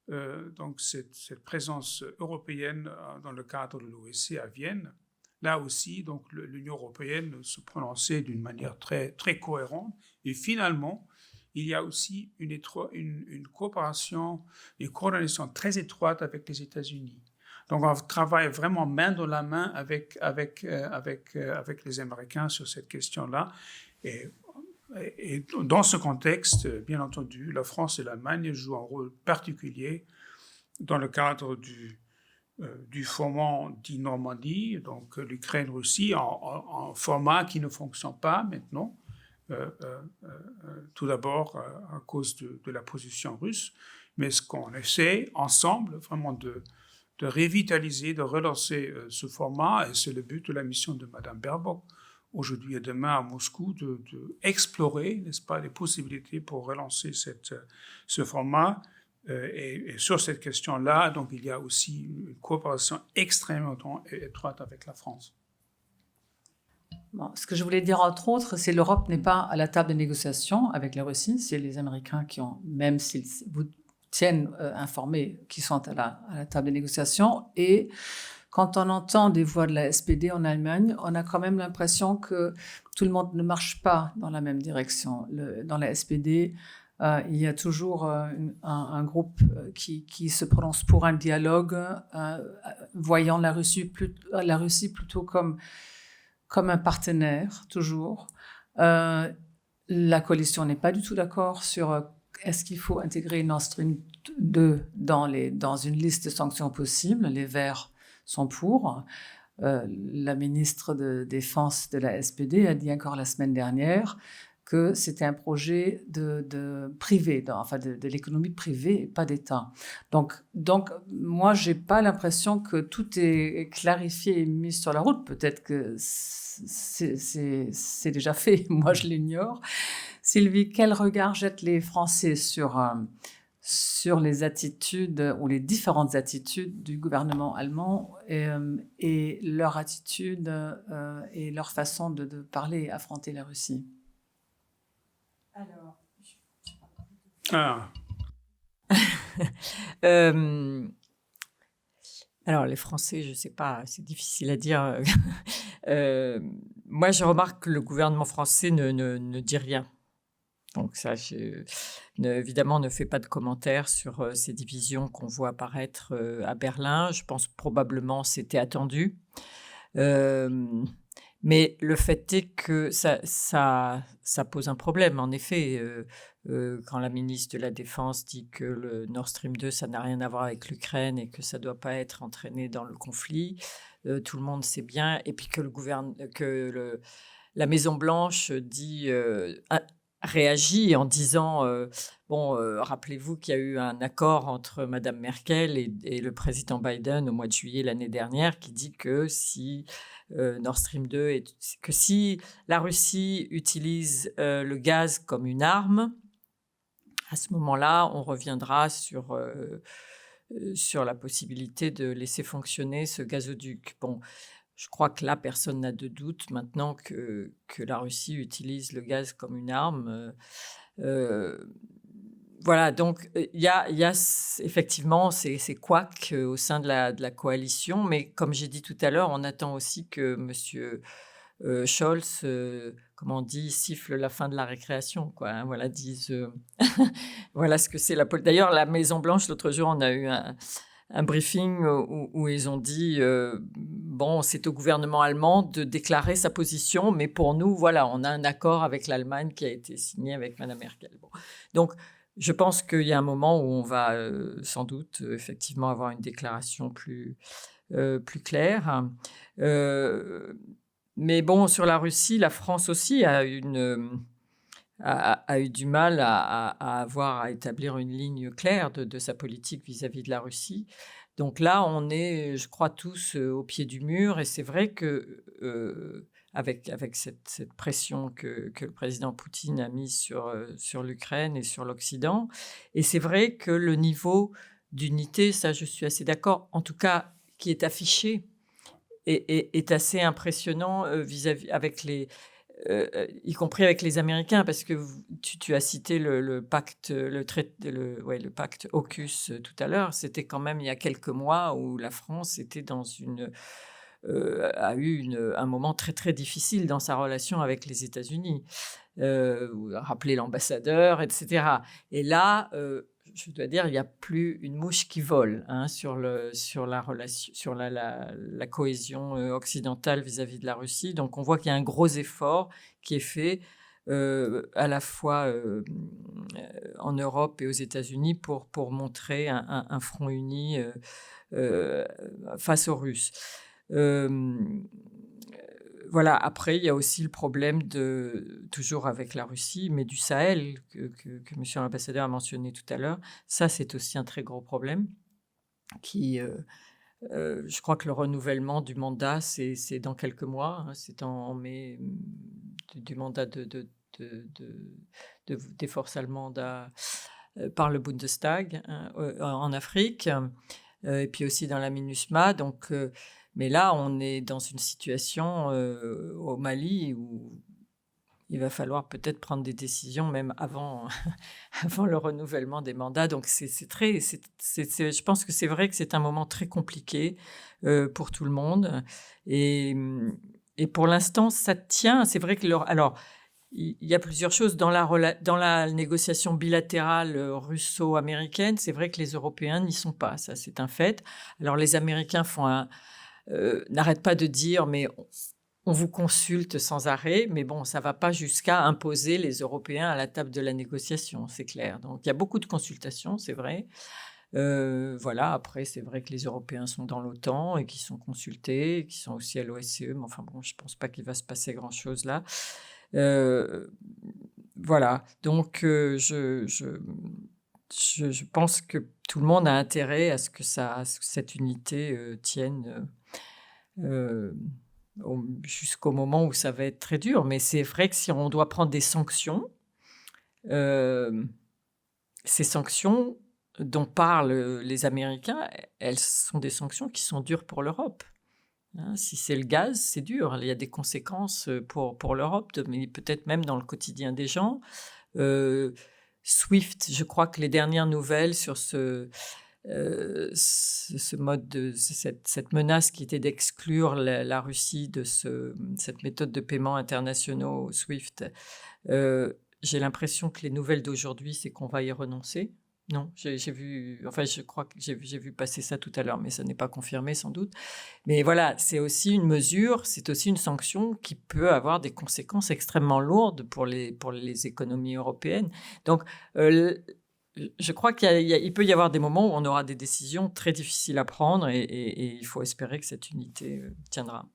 donc cette présence européenne dans le cadre de l'OSCE à Vienne. Là aussi, donc, l'Union européenne se prononçait d'une manière très, très cohérente. Et finalement, il y a aussi une coopération, une coordination très étroite avec les États-Unis. Donc, on travaille vraiment main dans la main avec les Américains sur cette question-là. Et dans ce contexte, bien entendu, la France et l'Allemagne jouent un rôle particulier dans le cadre du format dit Normandie, donc l'Ukraine-Russie, en format qui ne fonctionne pas maintenant. Tout d'abord à cause de la position russe, mais ce qu'on essaie ensemble vraiment de revitaliser, de relancer ce format, et c'est le but de la mission de Mme Baerbock aujourd'hui et demain à Moscou, de explorer, n'est-ce pas, les possibilités pour relancer ce format. Et sur cette question-là, donc il y a aussi une coopération extrêmement étroite avec la France. Bon, ce que je voulais dire, entre autres, c'est que l'Europe n'est pas à la table de négociation avec la Russie. C'est les Américains qui ont, même s'ils vous tiennent informés, qui sont à la table de négociation. Et quand on entend des voix de la SPD en Allemagne, on a quand même l'impression que tout le monde ne marche pas dans la même direction. Dans la SPD, il y a toujours un groupe qui se prononce pour un dialogue, voyant la Russie plutôt comme un partenaire, toujours. La coalition n'est pas du tout d'accord sur est-ce qu'il faut intégrer Nord Stream 2 dans une liste de sanctions possibles. Les Verts sont pour. La ministre de Défense de la SPD a dit encore la semaine dernière que c'était un projet de privé, de l'économie privée et pas d'État. Donc moi, j'ai pas l'impression que tout est clarifié et mis sur la route. Peut-être que c'est déjà fait. Moi, je l'ignore. Sylvie, quel regard jettent les Français sur les attitudes ou les différentes attitudes du gouvernement allemand et leur attitude et leur façon de parler et affronter la Russie? Alors, les Français, je ne sais pas, c'est difficile à dire. Moi, je remarque que le gouvernement français ne dit rien. Donc ça, évidemment, ne fait pas de commentaires sur ces divisions qu'on voit apparaître à Berlin. Je pense probablement c'était attendu. Mais le fait est que ça pose un problème. En effet, quand la ministre de la Défense dit que le Nord Stream 2, ça n'a rien à voir avec l'Ukraine et que ça ne doit pas être entraîné dans le conflit, tout le monde sait bien. Et puis que la Maison-Blanche réagit en disant rappelez-vous qu'il y a eu un accord entre Madame Merkel et le président Biden au mois de juillet l'année dernière qui dit que si Nord Stream 2 que si la Russie utilise le gaz comme une arme, à ce moment-là, on reviendra sur la possibilité de laisser fonctionner ce gazoduc. Bon, je crois que là, personne n'a de doute maintenant que la Russie utilise le gaz comme une arme. Voilà, donc il y a effectivement ces couacs au sein de la coalition, mais comme j'ai dit tout à l'heure, on attend aussi que M. Scholz, comme on dit, siffle la fin de la récréation, quoi. Hein, voilà, disent voilà ce que c'est la politique. D'ailleurs, la Maison-Blanche, l'autre jour, on a eu un briefing où ils ont dit c'est au gouvernement allemand de déclarer sa position, mais pour nous, voilà, on a un accord avec l'Allemagne qui a été signé avec Mme Merkel. Bon. Donc, je pense qu'il y a un moment où on va sans doute effectivement avoir une déclaration plus claire. Mais bon, sur la Russie, la France aussi a eu du mal à établir une ligne claire de sa politique vis-à-vis de la Russie. Donc là, on est, je crois, tous au pied du mur. Et c'est vrai que avec cette pression que le président Poutine a mise sur l'Ukraine et sur l'Occident, et c'est vrai que le niveau d'unité, ça, je suis assez d'accord, en tout cas, qui est affiché, est assez impressionnant vis-à-vis avec y compris avec les Américains, parce que tu as cité le pacte AUKUS tout à l'heure. C'était quand même il y a quelques mois où la France était a eu un moment très très difficile dans sa relation avec les États-Unis. Rappeler l'ambassadeur, etc. Et là, je dois dire, il n'y a plus une mouche qui vole sur la relation, sur la cohésion occidentale vis-à-vis de la Russie. Donc, on voit qu'il y a un gros effort qui est fait à la fois en Europe et aux États-Unis pour montrer un front uni face aux Russes. Voilà. Après, il y a aussi le problème toujours avec la Russie, mais du Sahel que monsieur l'ambassadeur a mentionné tout à l'heure. Ça, c'est aussi un très gros problème je crois que le renouvellement du mandat, c'est dans quelques mois. C'est en mai du mandat des forces allemandes par le Bundestag en Afrique, et puis aussi dans la MINUSMA. Donc, mais là, on est dans une situation au Mali où il va falloir peut-être prendre des décisions même avant, avant le renouvellement des mandats. Donc, je pense que c'est vrai que c'est un moment très compliqué pour tout le monde. Et pour l'instant, ça tient. C'est vrai que alors, il y a plusieurs choses dans la négociation bilatérale russo-américaine. C'est vrai que les Européens n'y sont pas. Ça, c'est un fait. Alors, les Américains n'arrêtent pas de dire, mais on vous consulte sans arrêt, mais bon, ça ne va pas jusqu'à imposer les Européens à la table de la négociation, c'est clair. Donc, il y a beaucoup de consultations, c'est vrai. Voilà, après, c'est vrai que les Européens sont dans l'OTAN et qu'ils sont consultés, et qu'ils sont aussi à l'OSCE, mais enfin bon, je ne pense pas qu'il va se passer grand-chose là. Voilà, donc je pense que tout le monde a intérêt à ce que cette unité tienne jusqu'au moment où ça va être très dur. Mais c'est vrai que si on doit prendre des sanctions, ces sanctions dont parlent les Américains, elles sont des sanctions qui sont dures pour l'Europe. Hein, si c'est le gaz, c'est dur. Il y a des conséquences pour l'Europe, mais peut-être même dans le quotidien des gens. SWIFT, je crois que les dernières nouvelles sur ce mode cette menace qui était d'exclure la Russie de cette méthode de paiement internationaux SWIFT, j'ai l'impression que les nouvelles d'aujourd'hui, c'est qu'on va y renoncer. Non, je crois que j'ai vu passer ça tout à l'heure, mais ça n'est pas confirmé sans doute. Mais voilà, c'est aussi une mesure, c'est aussi une sanction qui peut avoir des conséquences extrêmement lourdes pour les économies européennes. Donc, je crois qu'il peut y avoir des moments où on aura des décisions très difficiles à prendre et il faut espérer que cette unité tiendra.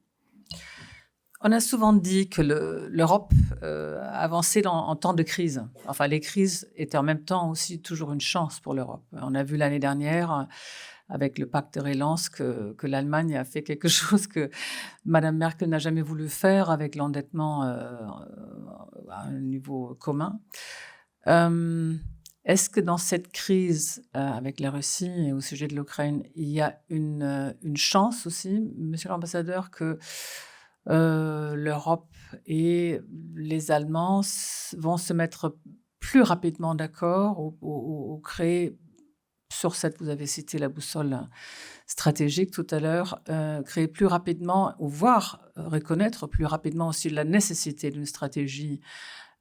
On a souvent dit que l'Europe avançait en temps de crise. Enfin, les crises étaient en même temps aussi toujours une chance pour l'Europe. On a vu l'année dernière, avec le pacte de relance, que l'Allemagne a fait quelque chose que Mme Merkel n'a jamais voulu faire avec l'endettement à un niveau commun. Est-ce que dans cette crise avec la Russie et au sujet de l'Ukraine, il y a une chance aussi, monsieur l'ambassadeur, que l'Europe et les Allemands vont se mettre plus rapidement d'accord ou créer, vous avez cité la boussole stratégique tout à l'heure, créer plus rapidement ou voire reconnaître plus rapidement aussi la nécessité d'une stratégie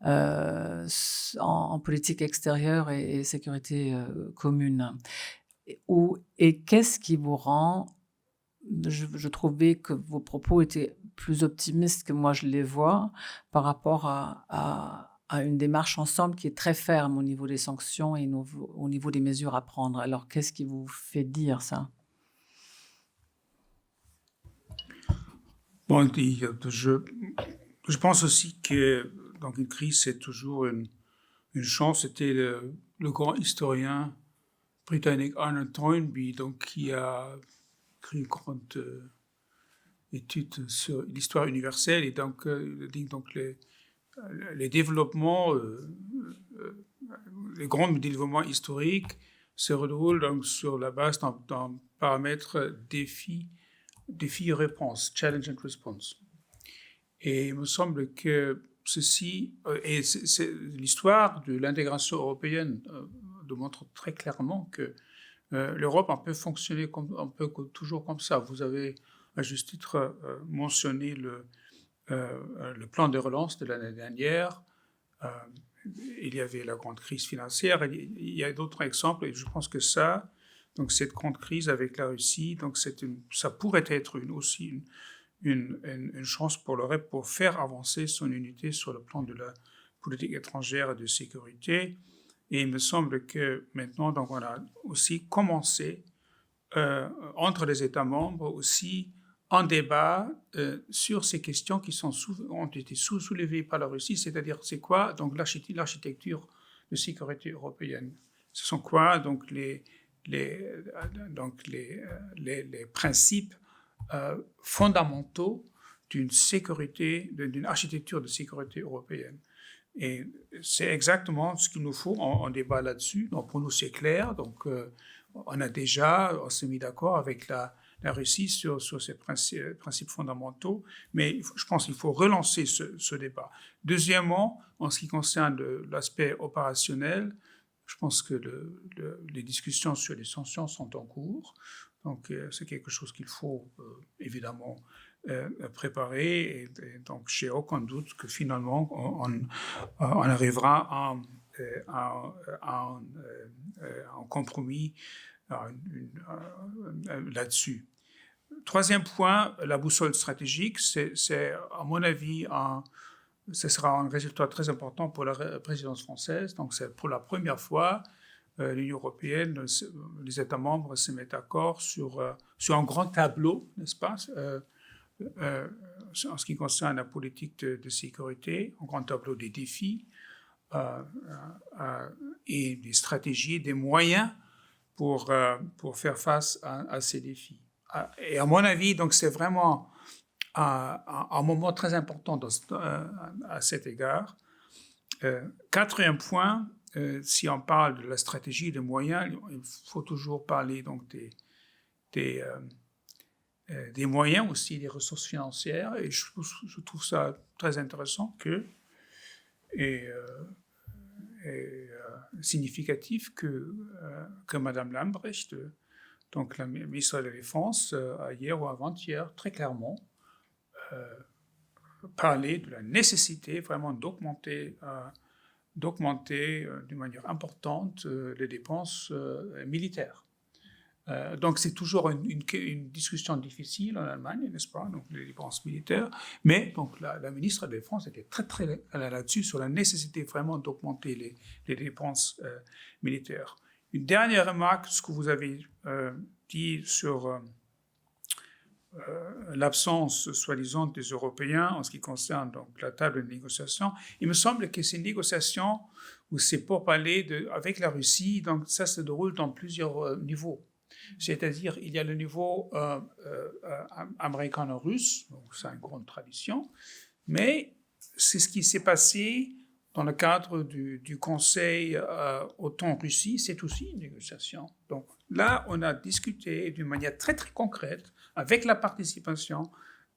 en politique extérieure et sécurité commune. Et qu'est-ce qui vous rend... Je trouvais que vos propos étaient plus optimistes que moi je les vois par rapport à une démarche ensemble qui est très ferme au niveau des sanctions et au niveau des mesures à prendre. Alors, qu'est-ce qui vous fait dire ça? Bon, je pense aussi que donc une crise, c'est toujours une chance. C'était le grand historien britannique Arnold Toynbee donc, qui a écrit une grande étude sur l'histoire universelle et donc, les développements, les grands développements historiques se déroulent donc sur la base d'un paramètre défi-réponse, challenge and response. Et il me semble que ceci, et l'histoire de l'intégration européenne démontre très clairement que l'Europe peut fonctionner toujours comme ça. Vous avez à juste titre mentionné le plan de relance de l'année dernière. Il y avait la grande crise financière. Il y a d'autres exemples et je pense que donc cette grande crise avec la Russie, donc ça pourrait être aussi une chance pour l'Europe pour faire avancer son unité sur le plan de la politique étrangère et de sécurité. Et il me semble que maintenant, donc, on a aussi commencé entre les États membres aussi un débat sur ces questions qui ont été soulevées par la Russie, c'est-à-dire c'est quoi donc l'architecture de sécurité européenne. Ce sont quoi donc les principes fondamentaux d'une architecture de sécurité européenne. Et c'est exactement ce qu'il nous faut en débat là-dessus. Donc pour nous, c'est clair. Donc on s'est mis d'accord avec la Russie sur ces principes fondamentaux. Mais je pense qu'il faut relancer ce débat. Deuxièmement, en ce qui concerne l'aspect opérationnel, je pense que les discussions sur les sanctions sont en cours. Donc, c'est quelque chose qu'il faut évidemment préparer. Et donc, j'ai aucun doute que finalement, on arrivera à un compromis là-dessus. Troisième point, la boussole stratégique, c'est à mon avis, ce sera un résultat très important pour la présidence française. Donc, c'est pour la première fois, l'Union européenne, les États membres se mettent d'accord sur un grand tableau, n'est-ce pas, en ce qui concerne la politique de sécurité, un grand tableau des défis et des stratégies, des moyens pour faire face à ces défis. Et à mon avis, donc, c'est vraiment un moment très important à cet égard. Quatrième point, si on parle de la stratégie, des moyens, il faut toujours parler donc des moyens aussi, des ressources financières. Et je trouve ça très intéressant et significatif que Mme Lambrecht, donc la ministre de la Défense, hier ou avant-hier, très clairement, parler de la nécessité vraiment d'augmenter d'une manière importante les dépenses militaires. Donc c'est toujours une discussion difficile en Allemagne, n'est-ce pas, donc les dépenses militaires, mais donc la ministre de la Défense était très là-dessus, sur la nécessité vraiment d'augmenter les dépenses militaires. Une dernière remarque, ce que vous avez dit sur l'absence, soi-disant, des Européens en ce qui concerne donc, la table de négociation. Il me semble que c'est une négociation où c'est pour parler avec la Russie, donc ça se déroule dans plusieurs niveaux. C'est-à-dire, il y a le niveau américano-russe, donc c'est une grande tradition, mais c'est ce qui s'est passé dans le cadre du Conseil OTAN-Russie, c'est aussi une négociation. Donc là, on a discuté d'une manière très concrète, avec la participation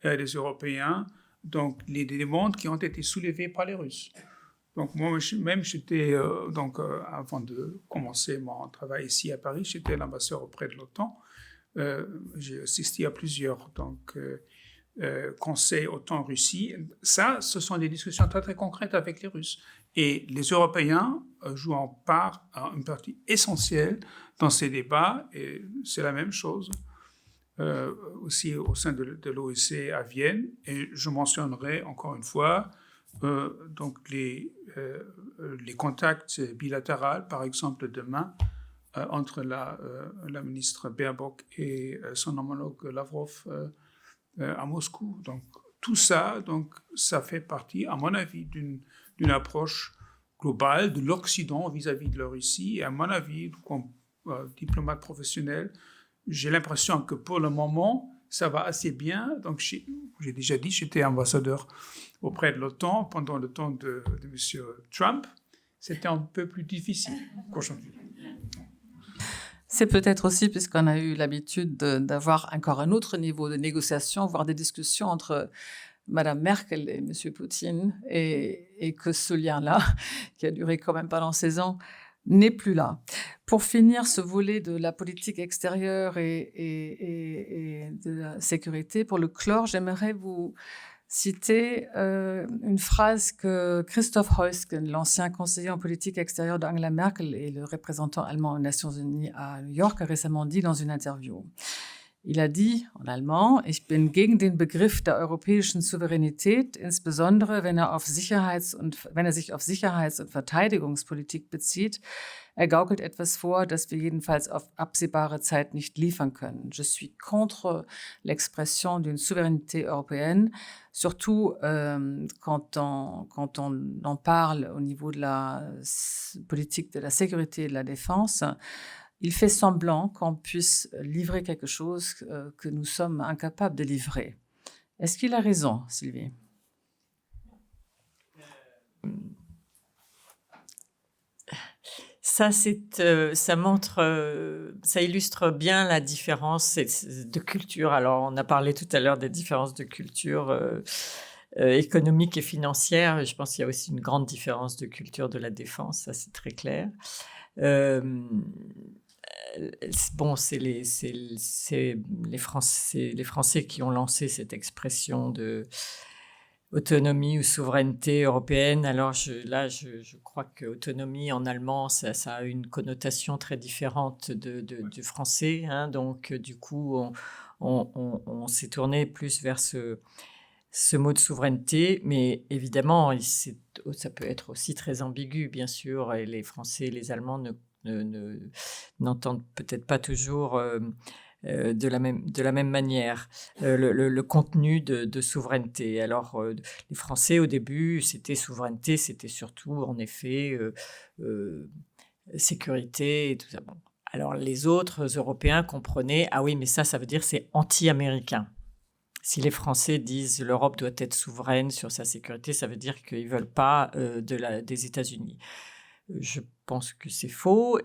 des Européens, donc les demandes qui ont été soulevées par les Russes. Donc moi-même, j'étais, avant de commencer mon travail ici à Paris, j'étais l'ambassadeur auprès de l'OTAN. J'ai assisté à plusieurs conseils OTAN-Russie. Ça, ce sont des discussions très concrètes avec les Russes. Et les Européens jouent une partie essentielle dans ces débats, et c'est la même chose aussi au sein de l'OSCE à Vienne. Et je mentionnerai encore une fois donc les contacts bilatéraux, par exemple demain, entre la ministre Baerbock et son homologue Lavrov à Moscou. Donc tout ça, donc, ça fait partie, à mon avis, d'une approche globale de l'Occident vis-à-vis de la Russie. Et à mon avis, comme diplomate professionnel, j'ai l'impression que pour le moment, ça va assez bien. Donc, j'ai déjà dit, j'étais ambassadeur auprès de l'OTAN pendant le temps de M. Trump. C'était un peu plus difficile qu'aujourd'hui. C'est peut-être aussi puisqu'on a eu l'habitude d'avoir encore un autre niveau de négociation, voire des discussions entre Mme Merkel et M. Poutine, et que ce lien-là, qui a duré quand même pendant 16 ans, n'est plus là. Pour finir ce volet de la politique extérieure et de la sécurité, pour le clore, j'aimerais vous citer une phrase que Christoph Heusgen, l'ancien conseiller en politique extérieure d'Angela Merkel et le représentant allemand aux Nations Unies à New York, a récemment dit dans une interview. Il a dit en allemand: Ich bin gegen den Begriff der europäischen Souveränität, insbesondere wenn er sich auf Sicherheits- und Verteidigungspolitik bezieht. Er gaukelt etwas vor, das wir jedenfalls auf absehbare Zeit nicht liefern können. Je suis contre l'expression d'une souveraineté européenne, surtout quand on en parle au niveau de la politique de la sécurité et de la défense. Il fait semblant qu'on puisse livrer quelque chose que nous sommes incapables de livrer. Est-ce qu'il a raison, Sylvie? Ça montre, ça illustre bien la différence de culture. Alors, on a parlé tout à l'heure des différences de culture économique et financière. Je pense qu'il y a aussi une grande différence de culture de la défense, ça c'est très clair. Bon, c'est les Français qui ont lancé cette expression de autonomie ou souveraineté européenne. Alors je crois que autonomie en allemand, ça a une connotation très différente du français. Hein. Donc du coup, on s'est tourné plus vers ce mot de souveraineté, mais évidemment, ça peut être aussi très ambigu, bien sûr, et les Français et les Allemands n'entendent peut-être pas toujours de la même manière le contenu de souveraineté. Alors, les Français, au début, souveraineté, c'était surtout, en effet, sécurité et tout ça. Bon. Alors, les autres Européens comprenaient, ah oui, mais ça veut dire c'est anti-américain. Si les Français disent l'Europe doit être souveraine sur sa sécurité, ça veut dire qu'ils ne veulent pas des États-Unis. Je pense que c'est faux,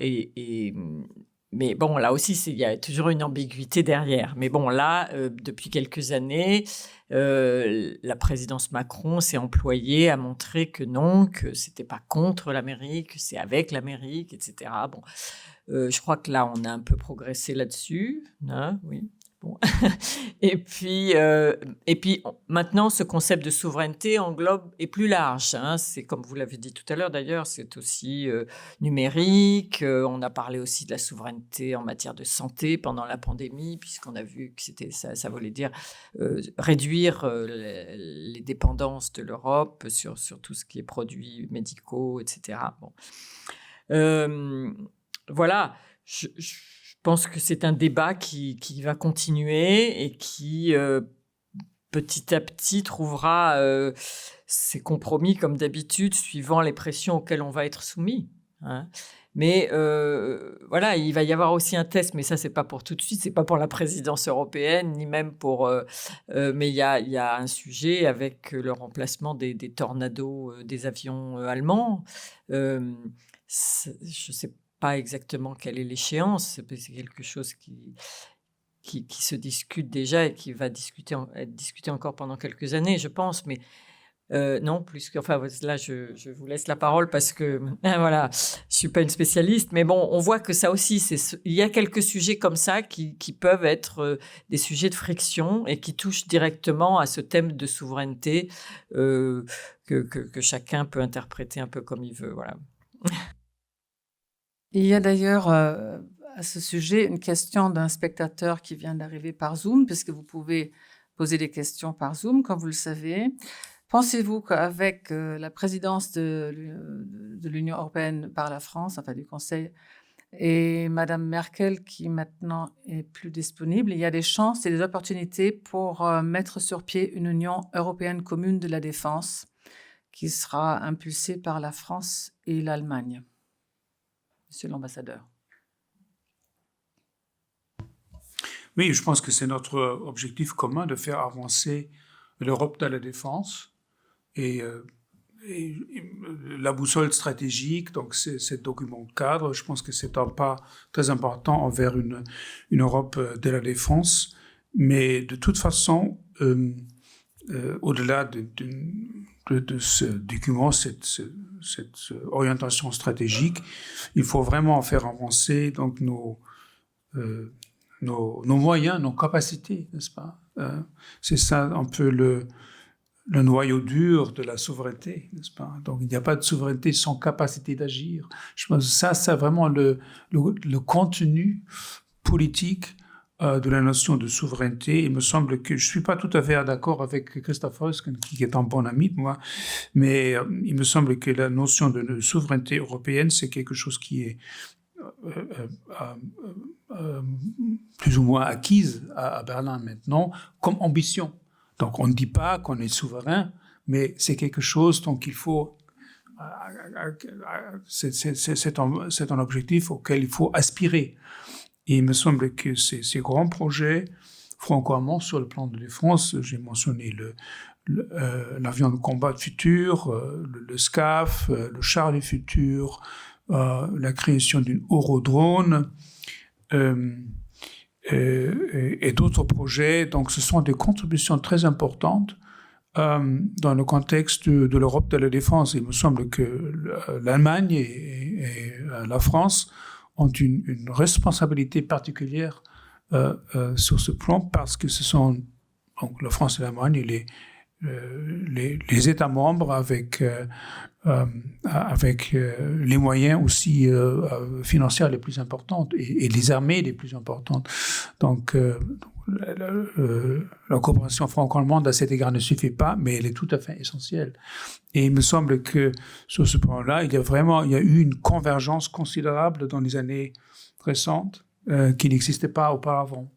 mais bon, là aussi, il y a toujours une ambiguïté derrière. Mais bon, là, depuis quelques années, la présidence Macron s'est employée à montrer que non, que ce n'était pas contre l'Amérique, que c'est avec l'Amérique, etc. Bon, je crois que là, on a un peu progressé là-dessus, hein, oui. Bon. Et puis maintenant, ce concept de souveraineté est plus large. Hein. C'est comme vous l'avez dit tout à l'heure d'ailleurs, c'est aussi numérique. On a parlé aussi de la souveraineté en matière de santé pendant la pandémie, puisqu'on a vu que ça voulait dire réduire les dépendances de l'Europe sur tout ce qui est produits médicaux, etc. Bon. Voilà. Je pense que c'est un débat qui va continuer et qui, petit à petit, trouvera ses compromis, comme d'habitude, suivant les pressions auxquelles on va être soumis. Hein. Mais voilà, il va y avoir aussi un test, mais ça, c'est pas pour tout de suite, c'est pas pour la présidence européenne, ni même pour... mais il y a un sujet avec le remplacement des Tornados des avions allemands. Je sais pas exactement quelle est l'échéance, c'est quelque chose qui se discute déjà et qui va être discuté encore pendant quelques années, je pense, mais non, enfin là je vous laisse la parole parce que voilà, je suis pas une spécialiste, mais bon, on voit que ça aussi, il y a quelques sujets comme ça qui peuvent être des sujets de friction et qui touchent directement à ce thème de souveraineté que chacun peut interpréter un peu comme il veut, voilà. Il y a d'ailleurs à ce sujet une question d'un spectateur qui vient d'arriver par Zoom, puisque vous pouvez poser des questions par Zoom, comme vous le savez. Pensez-vous qu'avec la présidence de l'Union européenne par la France, enfin du Conseil, et Madame Merkel qui maintenant est plus disponible, il y a des chances et des opportunités pour mettre sur pied une Union européenne commune de la défense qui sera impulsée par la France et l'Allemagne. Monsieur l'ambassadeur. Oui, je pense que c'est notre objectif commun de faire avancer l'Europe dans la défense et la boussole stratégique, donc c'est ce document de cadre, je pense que c'est un pas très important envers une Europe de la défense, mais de toute façon, au-delà de ce document, cette orientation stratégique, il faut vraiment faire avancer donc nos moyens, nos capacités, n'est-ce pas ? C'est ça un peu le noyau dur de la souveraineté, n'est-ce pas ? Donc il n'y a pas de souveraineté sans capacité d'agir. Je pense que ça, c'est vraiment le contenu politique de la notion de souveraineté. Il me semble que je ne suis pas tout à fait d'accord avec Christoph Heusgen, qui est un bon ami de moi, mais il me semble que la notion de souveraineté européenne, c'est quelque chose qui est plus ou moins acquise à Berlin maintenant, comme ambition. Donc on ne dit pas qu'on est souverain, mais c'est quelque chose dont il faut... c'est un objectif auquel il faut aspirer. Et il me semble que ces grands projets franco-allemands sur le plan de défense, j'ai mentionné l'avion de combat futur, le SCAF, le char du futur, la création d'une eurodrone et d'autres projets. Donc, ce sont des contributions très importantes dans le contexte de l'Europe de la défense. Il me semble que l'Allemagne et la France ont une responsabilité particulière sur ce plan parce que ce sont donc la France et l'Allemagne et les États membres avec les moyens aussi financiers les plus importants et les armées les plus importantes. Donc, la coopération franco-allemande à cet égard ne suffit pas, mais elle est tout à fait essentielle. Et il me semble que sur ce point-là, il y a eu une convergence considérable dans les années récentes qui n'existait pas auparavant.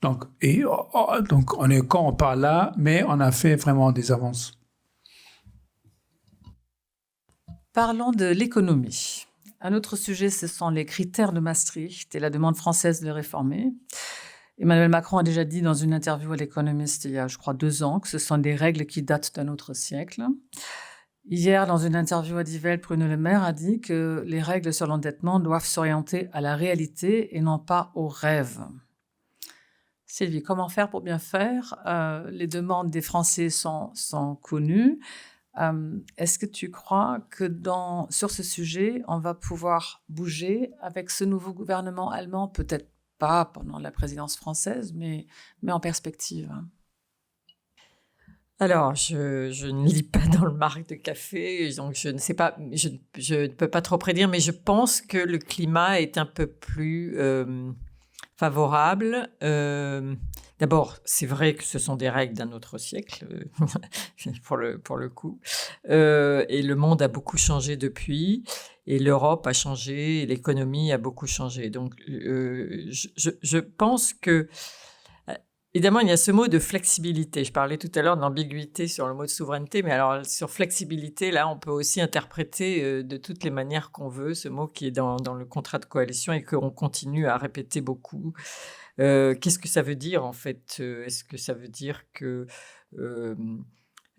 Donc, on est encore par là, mais on a fait vraiment des avances. Parlons de l'économie. Un autre sujet, ce sont les critères de Maastricht et la demande française de les réformer. Emmanuel Macron a déjà dit dans une interview à l'Économiste il y a, je crois, 2 ans, que ce sont des règles qui datent d'un autre siècle. Hier, dans une interview à Die Welt, Bruno Le Maire a dit que les règles sur l'endettement doivent s'orienter à la réalité et non pas au rêve. Sylvie, comment faire pour bien faire ? Les demandes des Français sont connues. Est-ce que tu crois que sur ce sujet, on va pouvoir bouger avec ce nouveau gouvernement allemand ? Peut-être pas pendant la présidence française, mais en perspective. Alors, je ne lis pas dans le marc de café, donc je ne sais pas, je ne peux pas trop prédire, mais je pense que le climat est un peu plus favorable. D'abord, c'est vrai que ce sont des règles d'un autre siècle, pour le coup. Et le monde a beaucoup changé depuis, et l'Europe a changé, et l'économie a beaucoup changé. Donc, je pense que, évidemment, il y a ce mot de flexibilité. Je parlais tout à l'heure d'ambiguïté sur le mot de souveraineté, mais alors sur flexibilité, là, on peut aussi interpréter de toutes les manières qu'on veut ce mot qui est dans le contrat de coalition et qu'on continue à répéter beaucoup. Qu'est-ce que ça veut dire, en fait ? Est-ce que ça veut dire que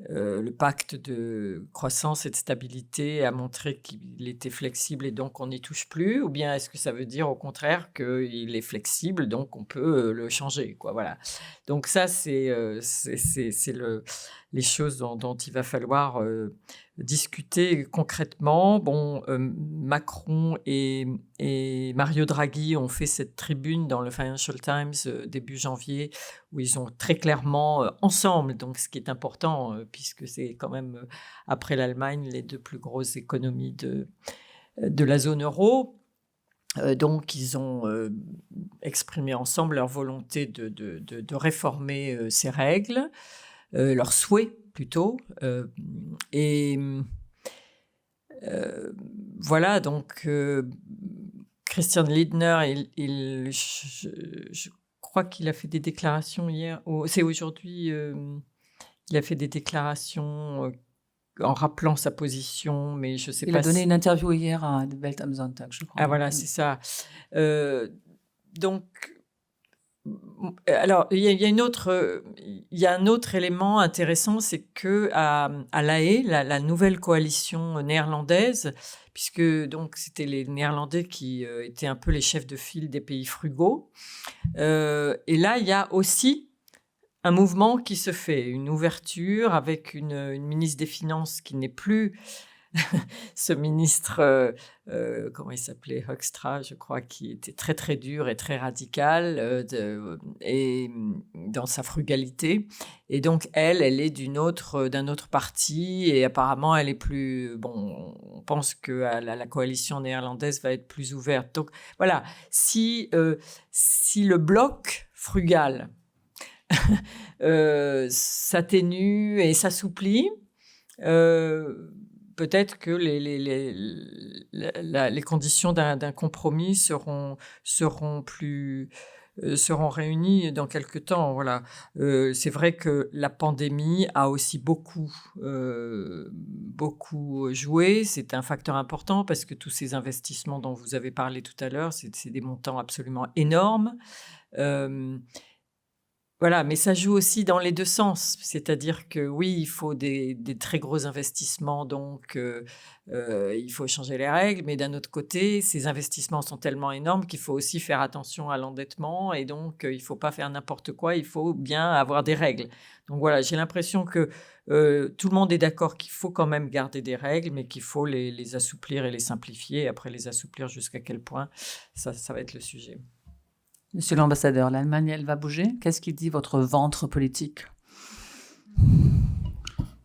le pacte de croissance et de stabilité a montré qu'il était flexible et donc on n'y touche plus ? Ou bien est-ce que ça veut dire au contraire qu'il est flexible, donc on peut le changer, quoi, voilà. Donc ça, c'est les choses dont il va falloir discuter concrètement. Bon, Macron et Mario Draghi ont fait cette tribune dans le Financial Times début janvier où ils ont très clairement ensemble, donc ce qui est important puisque c'est quand même après l'Allemagne les 2 plus grosses économies de la zone euro. Donc ils ont exprimé ensemble leur volonté de réformer ces règles, leur souhait plutôt. Voilà, donc Christian Lindner, je crois qu'il a fait des déclarations hier, c'est aujourd'hui, il a fait des déclarations en rappelant sa position, mais je ne sais pas. Il a donné une interview hier à Die Welt am Sonntag, je crois. Ah voilà, c'est ça. Donc, alors, il y a un autre élément intéressant, c'est que à La Haye, la nouvelle coalition néerlandaise, puisque donc c'était les Néerlandais qui étaient un peu les chefs de file des pays frugaux, et là il y a aussi un mouvement qui se fait, une ouverture avec une ministre des Finances qui n'est plus ce ministre, comment il s'appelait, Hoekstra, je crois, qui était très très dur et très radical et dans sa frugalité. Et donc elle est d'un autre parti et apparemment elle est plus, bon, on pense que la coalition néerlandaise va être plus ouverte. Donc voilà, si le bloc frugal s'atténue et s'assouplit, peut-être que les conditions d'un compromis seront réunies dans quelque temps. Voilà. C'est vrai que la pandémie a aussi beaucoup joué. C'est un facteur important parce que tous ces investissements dont vous avez parlé tout à l'heure, c'est des montants absolument énormes. Voilà, mais ça joue aussi dans les deux sens. C'est-à-dire que oui, il faut des très gros investissements, donc il faut changer les règles, mais d'un autre côté, ces investissements sont tellement énormes qu'il faut aussi faire attention à l'endettement et donc il ne faut pas faire n'importe quoi, il faut bien avoir des règles. Donc voilà, j'ai l'impression que tout le monde est d'accord qu'il faut quand même garder des règles, mais qu'il faut les assouplir et les simplifier. Et après, les assouplir jusqu'à quel point, ça va être le sujet. Monsieur l'ambassadeur, l'Allemagne, elle va bouger. Qu'est-ce qu'il dit votre ventre politique?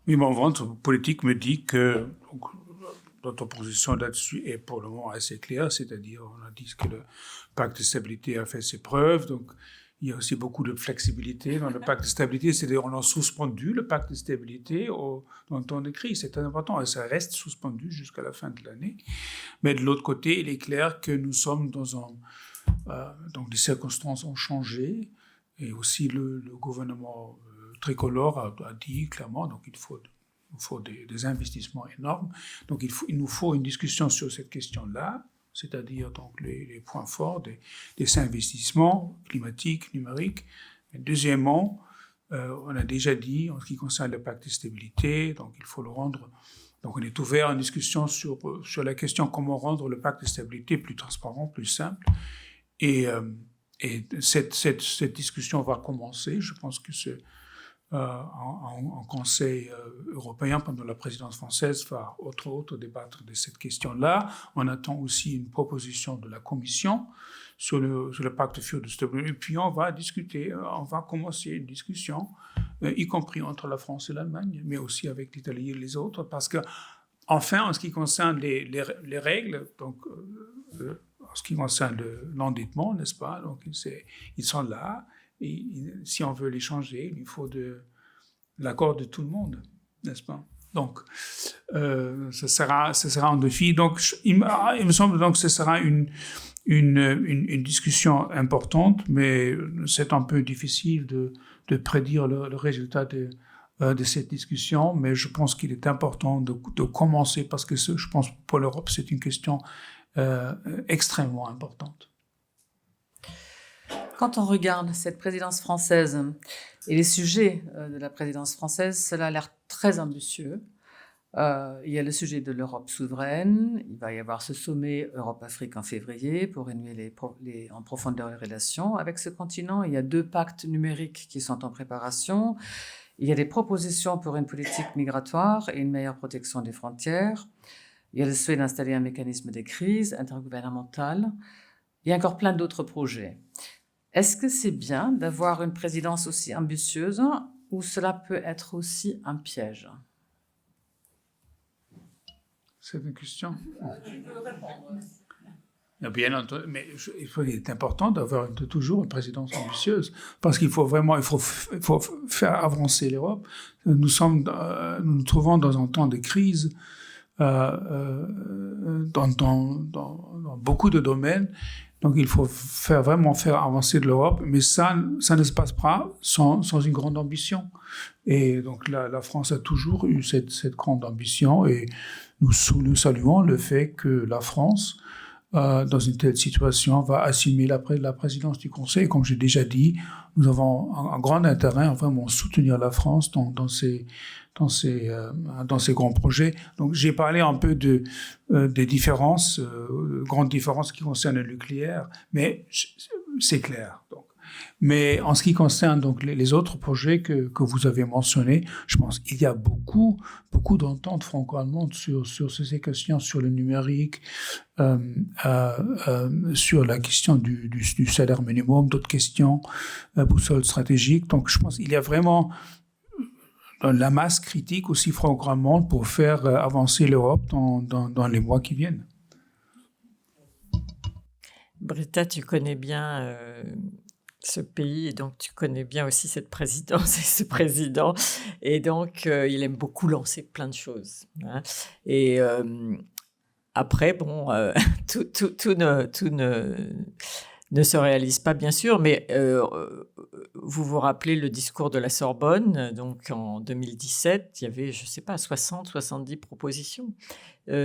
Oui, mon ventre politique me dit que notre position là-dessus est pour le moment assez claire, c'est-à-dire on a dit que le pacte de stabilité a fait ses preuves, donc il y a aussi beaucoup de flexibilité dans le pacte de stabilité, c'est-à-dire on a suspendu le pacte de stabilité dans le temps de crise, c'est très important, et ça reste suspendu jusqu'à la fin de l'année. Mais de l'autre côté, il est clair que nous sommes dans donc les circonstances ont changé, et aussi le gouvernement tricolore a dit clairement, donc il faut des investissements énormes. Donc il nous faut une discussion sur cette question-là, c'est-à-dire donc les points forts des investissements climatiques, numériques. Et deuxièmement, on a déjà dit en ce qui concerne le pacte de stabilité, donc il faut le rendre. Donc on est ouvert à une discussion sur la question comment rendre le pacte de stabilité plus transparent, plus simple. Et cette discussion va commencer. Je pense que en Conseil européen, pendant la présidence française, va autre débattre de cette question-là. On attend aussi une proposition de la Commission sur le pacte de stabilité. Et puis on va discuter, on va commencer une discussion, y compris entre la France et l'Allemagne, mais aussi avec l'Italie et les autres, parce que, enfin, en ce qui concerne les règles, donc en ce qui concerne l'endettement, n'est-ce pas? Donc ils sont là. Et si on veut les changer, il faut l'accord de tout le monde, n'est-ce pas? Donc, ce sera un défi. Donc, il me semble donc que ce sera une discussion importante, mais c'est un peu difficile de prédire le résultat de cette discussion. Mais je pense qu'il est important de commencer parce que je pense pour l'Europe, c'est une question extrêmement importante. Quand on regarde cette présidence française et les sujets de la présidence française, cela a l'air très ambitieux. Il y a le sujet de l'Europe souveraine. Il va y avoir ce sommet Europe-Afrique en février pour renouer en profondeur les relations avec ce continent. Il y a 2 pactes numériques qui sont en préparation. Il y a des propositions pour une politique migratoire et une meilleure protection des frontières. Il y a le souhait d'installer un mécanisme de crise intergouvernemental. Il y a encore plein d'autres projets. Est-ce que c'est bien d'avoir une présidence aussi ambitieuse ou cela peut être aussi un piège? C'est une question. Bien entendu, mais il est important d'avoir toujours une présidence ambitieuse parce qu'il faut vraiment faire avancer l'Europe. Nous nous trouvons dans un temps de crise dans beaucoup de domaines. Donc, il faut vraiment faire avancer de l'Europe, mais ça ne se passe pas sans une grande ambition. Et donc, la France a toujours eu cette grande ambition et nous saluons le fait que la France, dans une telle situation, va assumer la présidence du Conseil. Comme j'ai déjà dit, nous avons un grand intérêt à vraiment soutenir la France dans ces grands projets. Donc, j'ai parlé un peu des différences, grandes différences qui concernent le nucléaire, mais c'est clair. Donc. Mais en ce qui concerne donc les autres projets que vous avez mentionnés, je pense qu'il y a beaucoup d'ententes franco-allemandes sur ces questions, sur le numérique, sur la question du salaire minimum, d'autres questions, boussole stratégique. Donc, je pense qu'il y a vraiment la masse critique aussi franco-allemande pour faire avancer l'Europe dans les mois qui viennent. Britta, tu connais bien ce pays et donc tu connais bien aussi cette présidence et ce président. Et donc, il aime beaucoup lancer plein de choses. Hein. Et après, bon, tout ne se réalise pas, bien sûr, mais vous vous rappelez le discours de la Sorbonne, donc en 2017, il y avait, je ne sais pas, 70 propositions.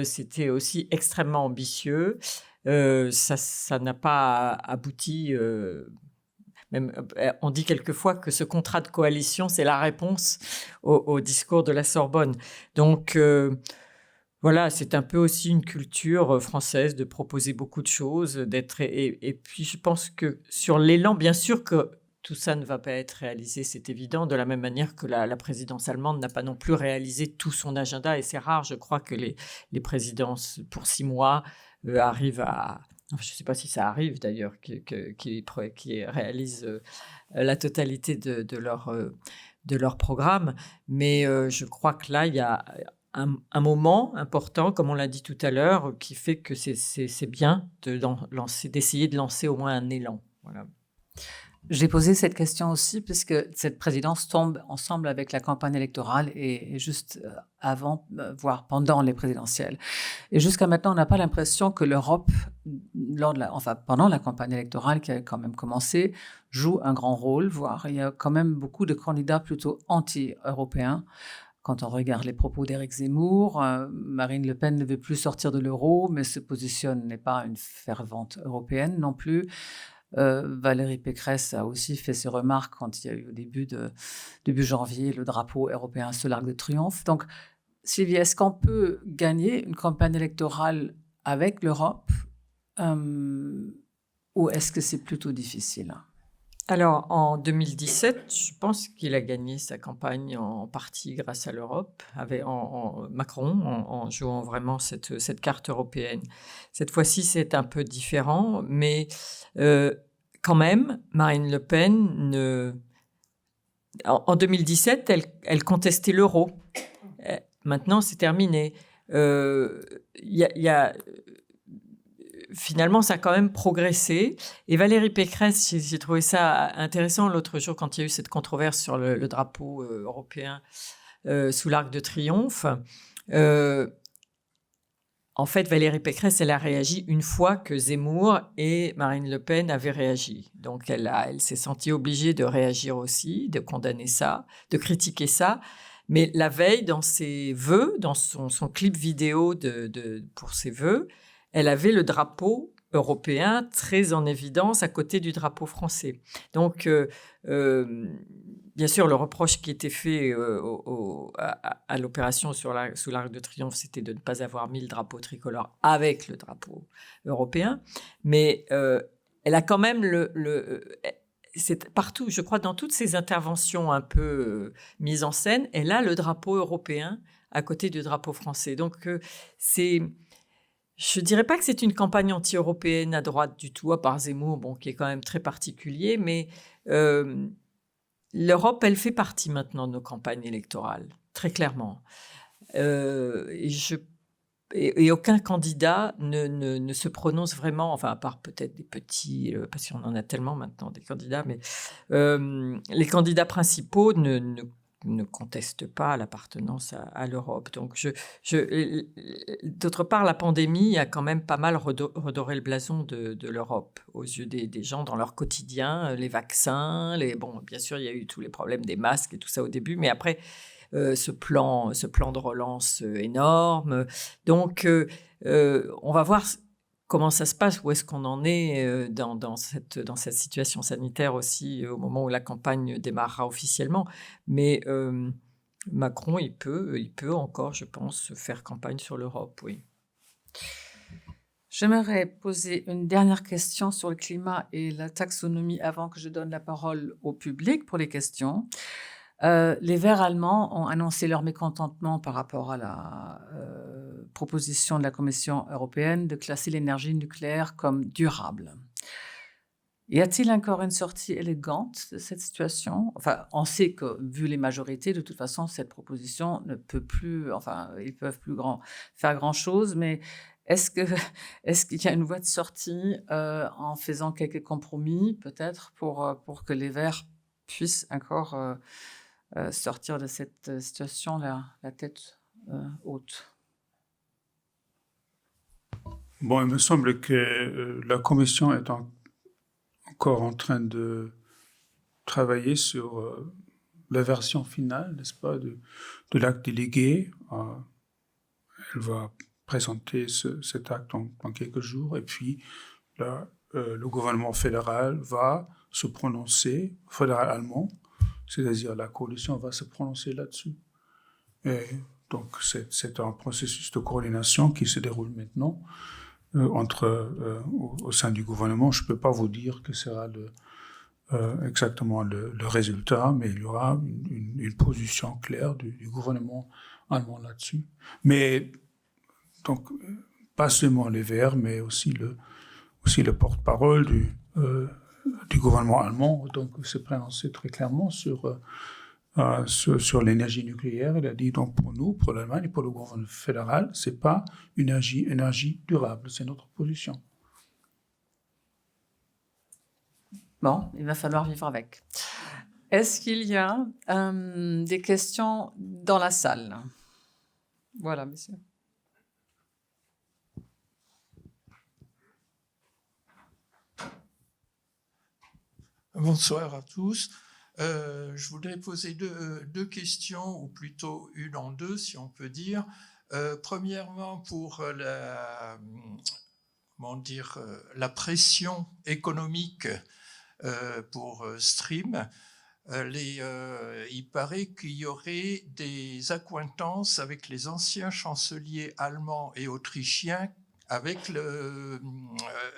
C'était aussi extrêmement ambitieux. Ça n'a pas abouti Même, on dit quelquefois que ce contrat de coalition, c'est la réponse au discours de la Sorbonne. Donc, voilà, c'est un peu aussi une culture française de proposer beaucoup de choses, et puis je pense que sur l'élan, bien sûr que tout ça ne va pas être réalisé, c'est évident, de la même manière que la présidence allemande n'a pas non plus réalisé tout son agenda, et c'est rare, je crois, que les présidences pour 6 mois arrivent à... Enfin, je ne sais pas si ça arrive d'ailleurs, qui réalisent la totalité de leur programme, mais je crois que là, il y a un moment important, comme on l'a dit tout à l'heure, qui fait que c'est bien d'essayer de lancer au moins un élan. Voilà. J'ai posé cette question aussi puisque cette présidence tombe ensemble avec la campagne électorale et juste avant, voire pendant les présidentielles. Et jusqu'à maintenant, on n'a pas l'impression que l'Europe, pendant la campagne électorale qui a quand même commencé, joue un grand rôle, voire il y a quand même beaucoup de candidats plutôt anti-européens. Quand on regarde les propos d'Éric Zemmour, Marine Le Pen ne veut plus sortir de l'euro, mais se positionne, n'est pas une fervente européenne non plus. Valérie Pécresse a aussi fait ses remarques quand il y a eu au début janvier le drapeau européen sous l'Arc de Triomphe. Donc, Sylvie, est-ce qu'on peut gagner une campagne électorale avec l'Europe ou est-ce que c'est plutôt difficile ? Alors, en 2017, je pense qu'il a gagné sa campagne en partie grâce à l'Europe, Macron, en jouant vraiment cette carte européenne. Cette fois-ci, c'est un peu différent, mais quand même, Marine Le Pen, en 2017, elle contestait l'euro. Maintenant, c'est terminé. Finalement, ça a quand même progressé. Et Valérie Pécresse, j'ai trouvé ça intéressant l'autre jour quand il y a eu cette controverse sur le drapeau européen sous l'Arc de Triomphe. En fait, Valérie Pécresse, elle a réagi une fois que Zemmour et Marine Le Pen avaient réagi. Donc, elle s'est sentie obligée de réagir aussi, de condamner ça, de critiquer ça. Mais la veille, dans ses vœux, dans son clip vidéo pour ses vœux, elle avait le drapeau européen très en évidence à côté du drapeau français. Donc, bien sûr, le reproche qui était fait à l'opération sous l'Arc de Triomphe, c'était de ne pas avoir mis le drapeau tricolore avec le drapeau européen. Mais elle a quand même c'est partout, je crois, dans toutes ses interventions un peu mises en scène, elle a le drapeau européen à côté du drapeau français. Donc, je ne dirais pas que c'est une campagne anti-européenne à droite du tout, à part Zemmour, qui est quand même très particulier, mais l'Europe, elle fait partie maintenant de nos campagnes électorales, très clairement. Et aucun candidat ne se prononce vraiment, enfin, à part peut-être des petits, parce qu'on en a tellement maintenant des candidats, mais les candidats principaux ne contestent pas l'appartenance à l'Europe. Donc, d'autre part, la pandémie a quand même pas mal redoré le blason de l'Europe aux yeux des gens dans leur quotidien, les vaccins, bien sûr, il y a eu tous les problèmes des masques et tout ça au début, mais après, ce plan de relance énorme. Donc, on va voir comment ça se passe, où est-ce qu'on en est dans cette situation sanitaire aussi au moment où la campagne démarrera officiellement. Mais Macron, il peut encore, je pense, faire campagne sur l'Europe, oui. J'aimerais poser une dernière question sur le climat et la taxonomie avant que je donne la parole au public pour les questions. Les Verts allemands ont annoncé leur mécontentement par rapport à la proposition de la Commission européenne de classer l'énergie nucléaire comme durable. Y a-t-il encore une sortie élégante de cette situation ? Enfin, on sait que, vu les majorités, de toute façon, cette proposition ne peut plus, enfin, ils peuvent plus faire grand-chose, mais est-ce qu'il y a une voie de sortie en faisant quelques compromis, peut-être, pour que les Verts puissent encore sortir de cette situation la tête haute? Bon, il me semble que la Commission est encore en train de travailler sur la version finale, n'est-ce pas, de l'acte délégué. Elle va présenter cet acte en quelques jours, et puis la le gouvernement fédéral va se prononcer, fédéral allemand, c'est-à-dire la coalition va se prononcer là-dessus. Et donc c'est un processus de coordination qui se déroule maintenant au sein du gouvernement. Je ne peux pas vous dire que sera exactement le résultat, mais il y aura une position claire du gouvernement allemand là-dessus. Mais donc pas seulement les Verts, mais aussi le porte-parole du gouvernement allemand, donc s'est prononcé très clairement sur l'énergie nucléaire. Il a dit donc pour nous, pour l'Allemagne et pour le gouvernement fédéral, c'est pas une énergie durable, c'est notre position. Bon, il va falloir vivre avec. Est-ce qu'il y a des questions dans la salle? Voilà, monsieur. Bonsoir à tous. Je voudrais poser deux questions, ou plutôt une en deux, si on peut dire. Premièrement, pour la pression économique pour Stream, il paraît qu'il y aurait des accointances avec les anciens chanceliers allemands et autrichiens avec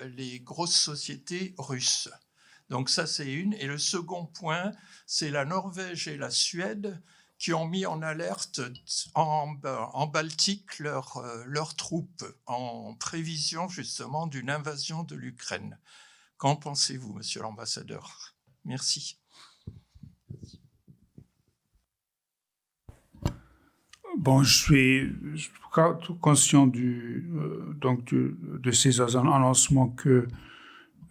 les grosses sociétés russes. Donc ça, c'est une. Et le second point, c'est la Norvège et la Suède qui ont mis en alerte en Baltique leurs troupes en prévision justement d'une invasion de l'Ukraine. Qu'en pensez-vous, monsieur l'ambassadeur? Merci. Bon, je suis conscient de ces annoncements que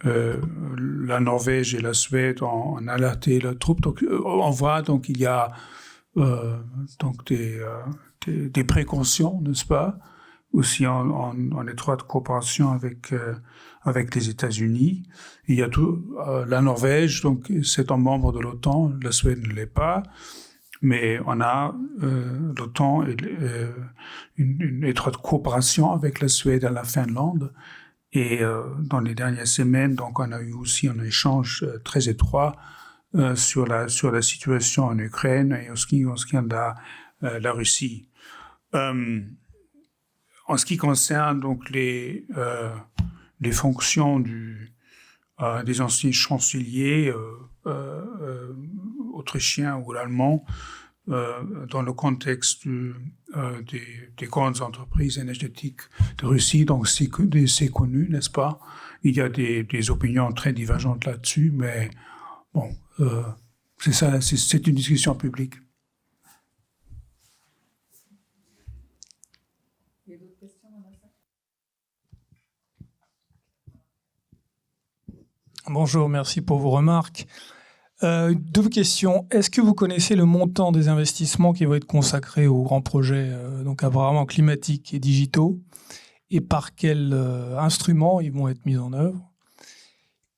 la Norvège et la Suède ont alerté leurs troupes. Donc, on voit donc il y a des précautions, n'est-ce pas, aussi en étroite coopération avec les États-Unis. Il y a la Norvège, donc c'est un membre de l'OTAN, la Suède ne l'est pas, mais on a l'OTAN une étroite coopération avec la Suède et la Finlande. Et dans les dernières semaines, donc on a eu aussi un échange très étroit sur la situation en Ukraine et en ce qui concerne la Russie. En ce qui concerne donc les fonctions des anciens chanceliers autrichiens ou allemands dans le contexte des grandes entreprises énergétiques de Russie, donc c'est connu, n'est-ce pas? Il y a des opinions très divergentes là-dessus, mais bon, c'est ça, c'est une discussion publique. Il y a d'autres questions dans la salle? Bonjour, merci pour vos remarques. Deux questions. Est-ce que vous connaissez le montant des investissements qui vont être consacrés aux grands projets donc apparemment climatiques et digitaux, et par quels instruments ils vont être mis en œuvre?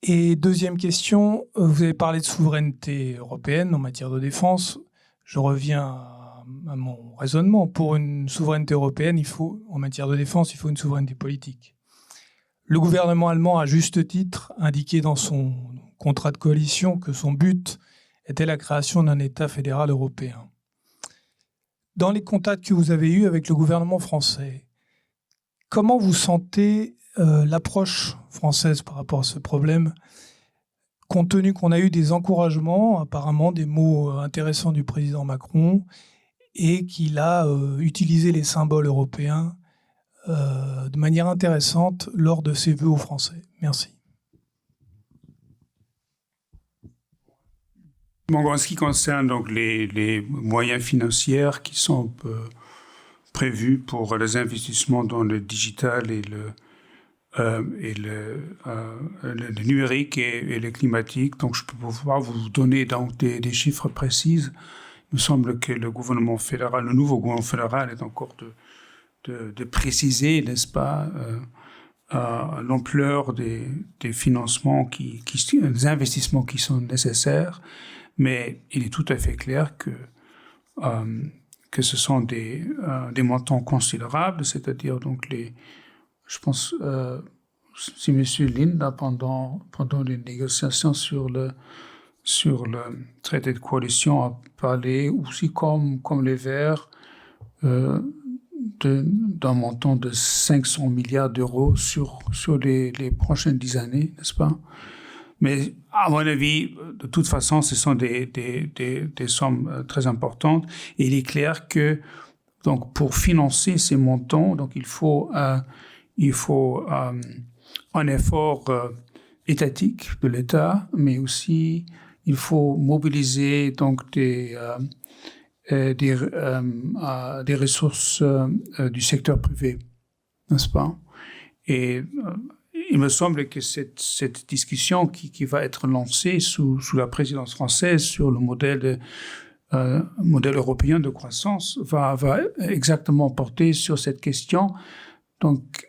Et deuxième question, vous avez parlé de souveraineté européenne en matière de défense. Je reviens à mon raisonnement. Pour une souveraineté européenne, en matière de défense, il faut une souveraineté politique. Le gouvernement allemand, à juste titre, indiqué dans son contrat de coalition que son but était la création d'un État fédéral européen. Dans les contacts que vous avez eus avec le gouvernement français, comment vous sentez l'approche française par rapport à ce problème, compte tenu qu'on a eu des encouragements, apparemment des mots intéressants du président Macron, et qu'il a utilisé les symboles européens de manière intéressante lors de ses vœux aux Français? Merci. Bon, en ce qui concerne donc les moyens financiers qui sont prévus pour les investissements dans le digital et le numérique et le climatique, donc je peux pouvoir vous donner donc des chiffres précis. Il me semble que le gouvernement fédéral, le nouveau gouvernement fédéral, est encore de préciser, n'est-ce pas, l'ampleur des financements, des investissements qui sont nécessaires. Mais il est tout à fait clair que ce sont des montants considérables, c'est-à-dire donc je pense si M. Linde, pendant les négociations sur le traité de coalition, a parlé aussi comme les Verts d'un montant de 500 milliards d'euros sur les prochaines 10 années, n'est-ce pas? Mais à mon avis, de toute façon, ce sont des sommes très importantes. Et il est clair que donc, pour financer ces montants, donc, il faut un effort étatique de l'État, mais aussi il faut mobiliser donc des ressources du secteur privé, n'est-ce pas? Et il me semble que cette discussion qui va être lancée sous la présidence française sur le modèle européen de croissance va exactement porter sur cette question. Donc,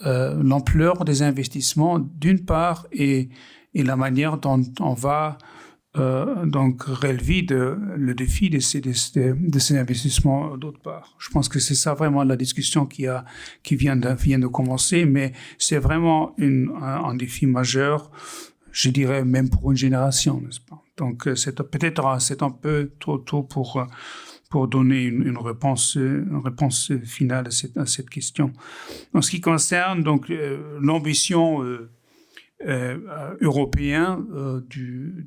l'ampleur des investissements, d'une part, et la manière dont on va donc relever le défi de ces investissements, d'autre part. Je pense que c'est ça vraiment la discussion qui vient de commencer, mais c'est vraiment un défi majeur, je dirais même pour une génération, n'est-ce pas? Donc, c'est un peu trop tôt pour donner une réponse finale à cette question. En ce qui concerne donc l'ambition européenne du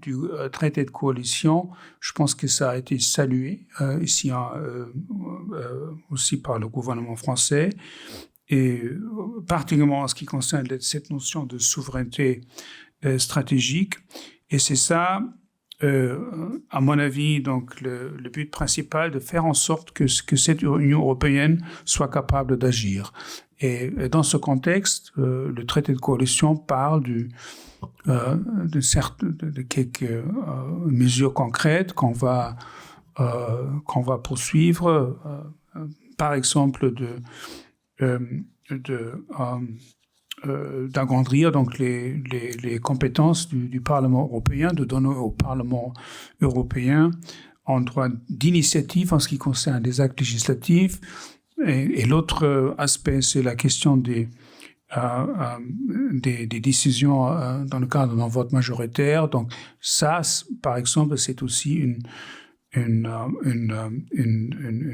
traité de coalition, je pense que ça a été salué ici aussi par le gouvernement français, et particulièrement en ce qui concerne cette notion de souveraineté stratégique. Et c'est ça, à mon avis, donc le but principal, de faire en sorte que cette Union européenne soit capable d'agir. Et dans ce contexte, le traité de coalition parle de quelques mesures concrètes qu'on va poursuivre, par exemple d'agrandir donc les compétences du Parlement européen, de donner au Parlement européen un droit d'initiative en ce qui concerne des actes législatifs. Et l'autre aspect, c'est la question des décisions dans le cadre d'un vote majoritaire. Donc ça, par exemple, c'est aussi une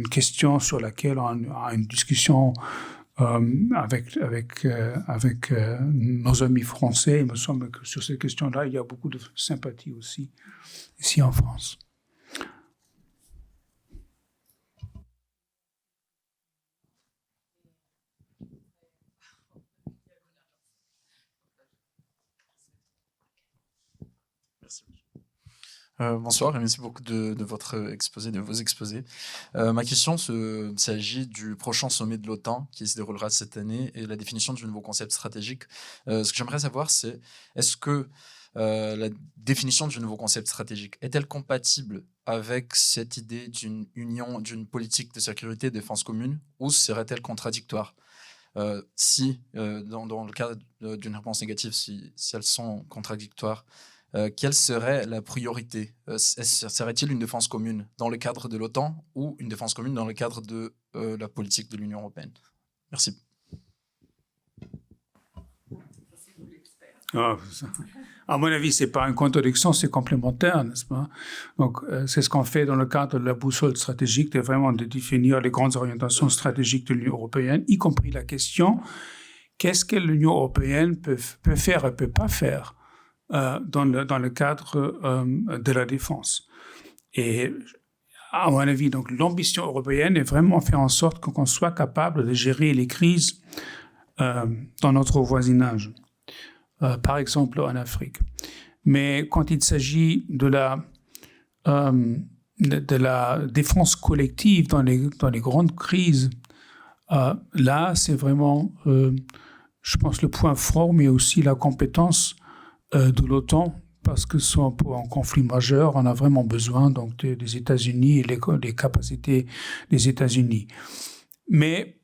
question sur laquelle on a une discussion avec nos amis français. Il me semble que sur ces questions-là, il y a beaucoup de sympathie aussi ici en France. Bonsoir et merci beaucoup de votre exposé, de vos exposés. Ma question s'agit du prochain sommet de l'OTAN qui se déroulera cette année et la définition du nouveau concept stratégique. Ce que j'aimerais savoir, c'est est-ce que la définition du nouveau concept stratégique est-elle compatible avec cette idée d'une union, d'une politique de sécurité et de défense commune, ou serait-elle contradictoire? Si, dans le cas d'une réponse négative, si elles sont contradictoires, quelle serait la priorité? Serait-il une défense commune dans le cadre de l'OTAN ou une défense commune dans le cadre de la politique de l'Union européenne? Merci. À mon avis, ce n'est pas une contradiction, c'est complémentaire, n'est-ce pas? Donc, c'est ce qu'on fait dans le cadre de la boussole stratégique, de vraiment de définir les grandes orientations stratégiques de l'Union européenne, y compris la question qu'est-ce que l'Union européenne peut faire et ne peut pas faire dans le cadre de la défense. Et à mon avis, donc, l'ambition européenne est vraiment faire en sorte qu'on soit capable de gérer les crises dans notre voisinage, par exemple en Afrique. Mais quand il s'agit de la défense collective dans les grandes crises, là, c'est vraiment, je pense, le point fort, mais aussi la compétence de l'OTAN, parce que pour un conflit majeur, on a vraiment besoin donc des États-Unis et les capacités des États-Unis. Mais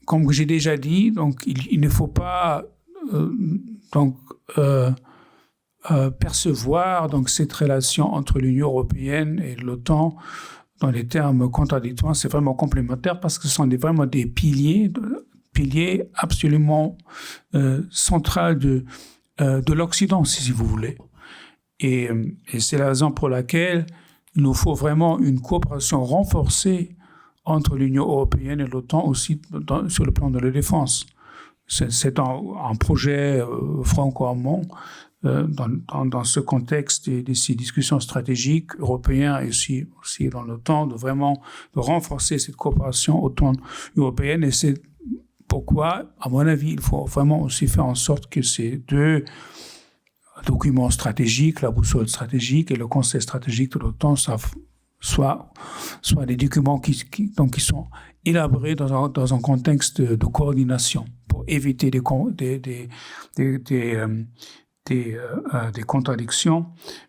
comme j'ai déjà dit, donc il ne faut pas percevoir donc cette relation entre l'Union européenne et l'OTAN dans les termes contradictoires. C'est vraiment complémentaire parce que ce sont vraiment des piliers pilier absolument central de l'Occident, si vous voulez. Et c'est la raison pour laquelle il nous faut vraiment une coopération renforcée entre l'Union européenne et l'OTAN aussi sur le plan de la défense. C'est un projet franco-allemand dans ce contexte de ces discussions stratégiques européennes et aussi dans l'OTAN, de renforcer cette coopération OTAN-européenne. Et c'est pourquoi, à mon avis, il faut vraiment aussi faire en sorte que ces deux documents stratégiques, la boussole stratégique et le conseil stratégique de l'OTAN, soient des documents qui sont élaborés dans un contexte de coordination pour éviter des contradictions.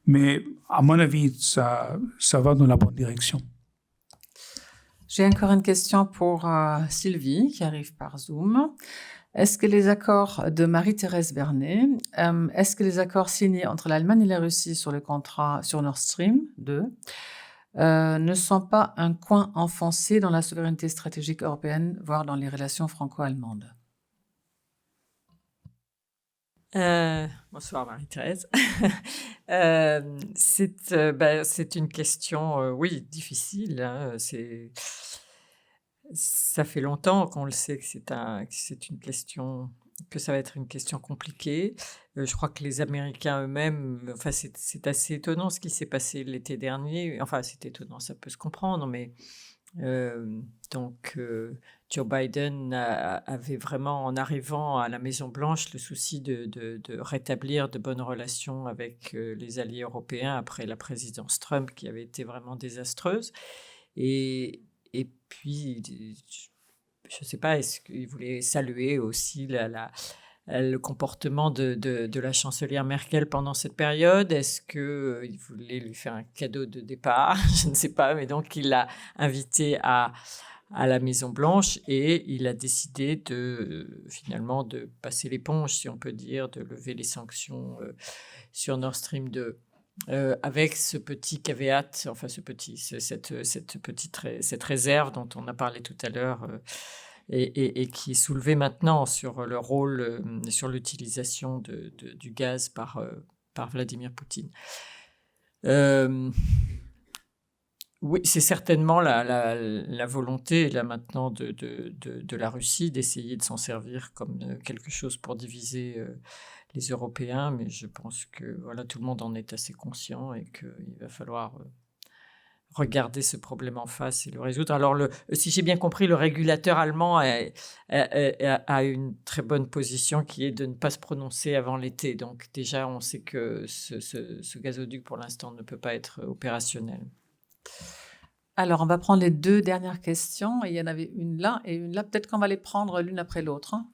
Mais à mon avis, ça va dans la bonne direction. J'ai encore une question pour Sylvie, qui arrive par Zoom. Est-ce que les accords de Marie-Thérèse Vernet, est-ce que les accords signés entre l'Allemagne et la Russie sur le contrat sur Nord Stream 2 ne sont pas un coin enfoncé dans la souveraineté stratégique européenne, voire dans les relations franco-allemandes? Bonsoir Marie-Thérèse. C'est une question, oui, difficile. Hein. Ça fait longtemps qu'on le sait que c'est une question, que ça va être une question compliquée. Je crois que les Américains eux-mêmes, enfin c'est assez étonnant ce qui s'est passé l'été dernier. Enfin c'est étonnant, ça peut se comprendre, mais Joe Biden avait vraiment, en arrivant à la Maison-Blanche, le souci de rétablir de bonnes relations avec les alliés européens après la présidence Trump qui avait été vraiment désastreuse. Et puis, je ne sais pas, est-ce qu'il voulait saluer aussi le comportement de la chancelière Merkel pendant cette période? Est-ce qu'il voulait lui faire un cadeau de départ? Je ne sais pas, mais donc il l'a invité à la Maison-Blanche et il a décidé finalement de passer l'éponge, si on peut dire, de lever les sanctions sur Nord Stream 2. Avec ce petit caveat, enfin cette réserve dont on a parlé tout à l'heure et qui est soulevée maintenant sur le rôle, sur l'utilisation du gaz par Vladimir Poutine. Oui, c'est certainement la volonté là maintenant de la Russie d'essayer de s'en servir comme quelque chose pour diviser les Européens, mais je pense que voilà, tout le monde en est assez conscient et qu'il va falloir regarder ce problème en face et le résoudre. Alors, si j'ai bien compris, le régulateur allemand a une très bonne position qui est de ne pas se prononcer avant l'été. Donc déjà, on sait que ce gazoduc, pour l'instant, ne peut pas être opérationnel. Alors, on va prendre les deux dernières questions. Et il y en avait une là et une là. Peut-être qu'on va les prendre l'une après l'autre. Hein.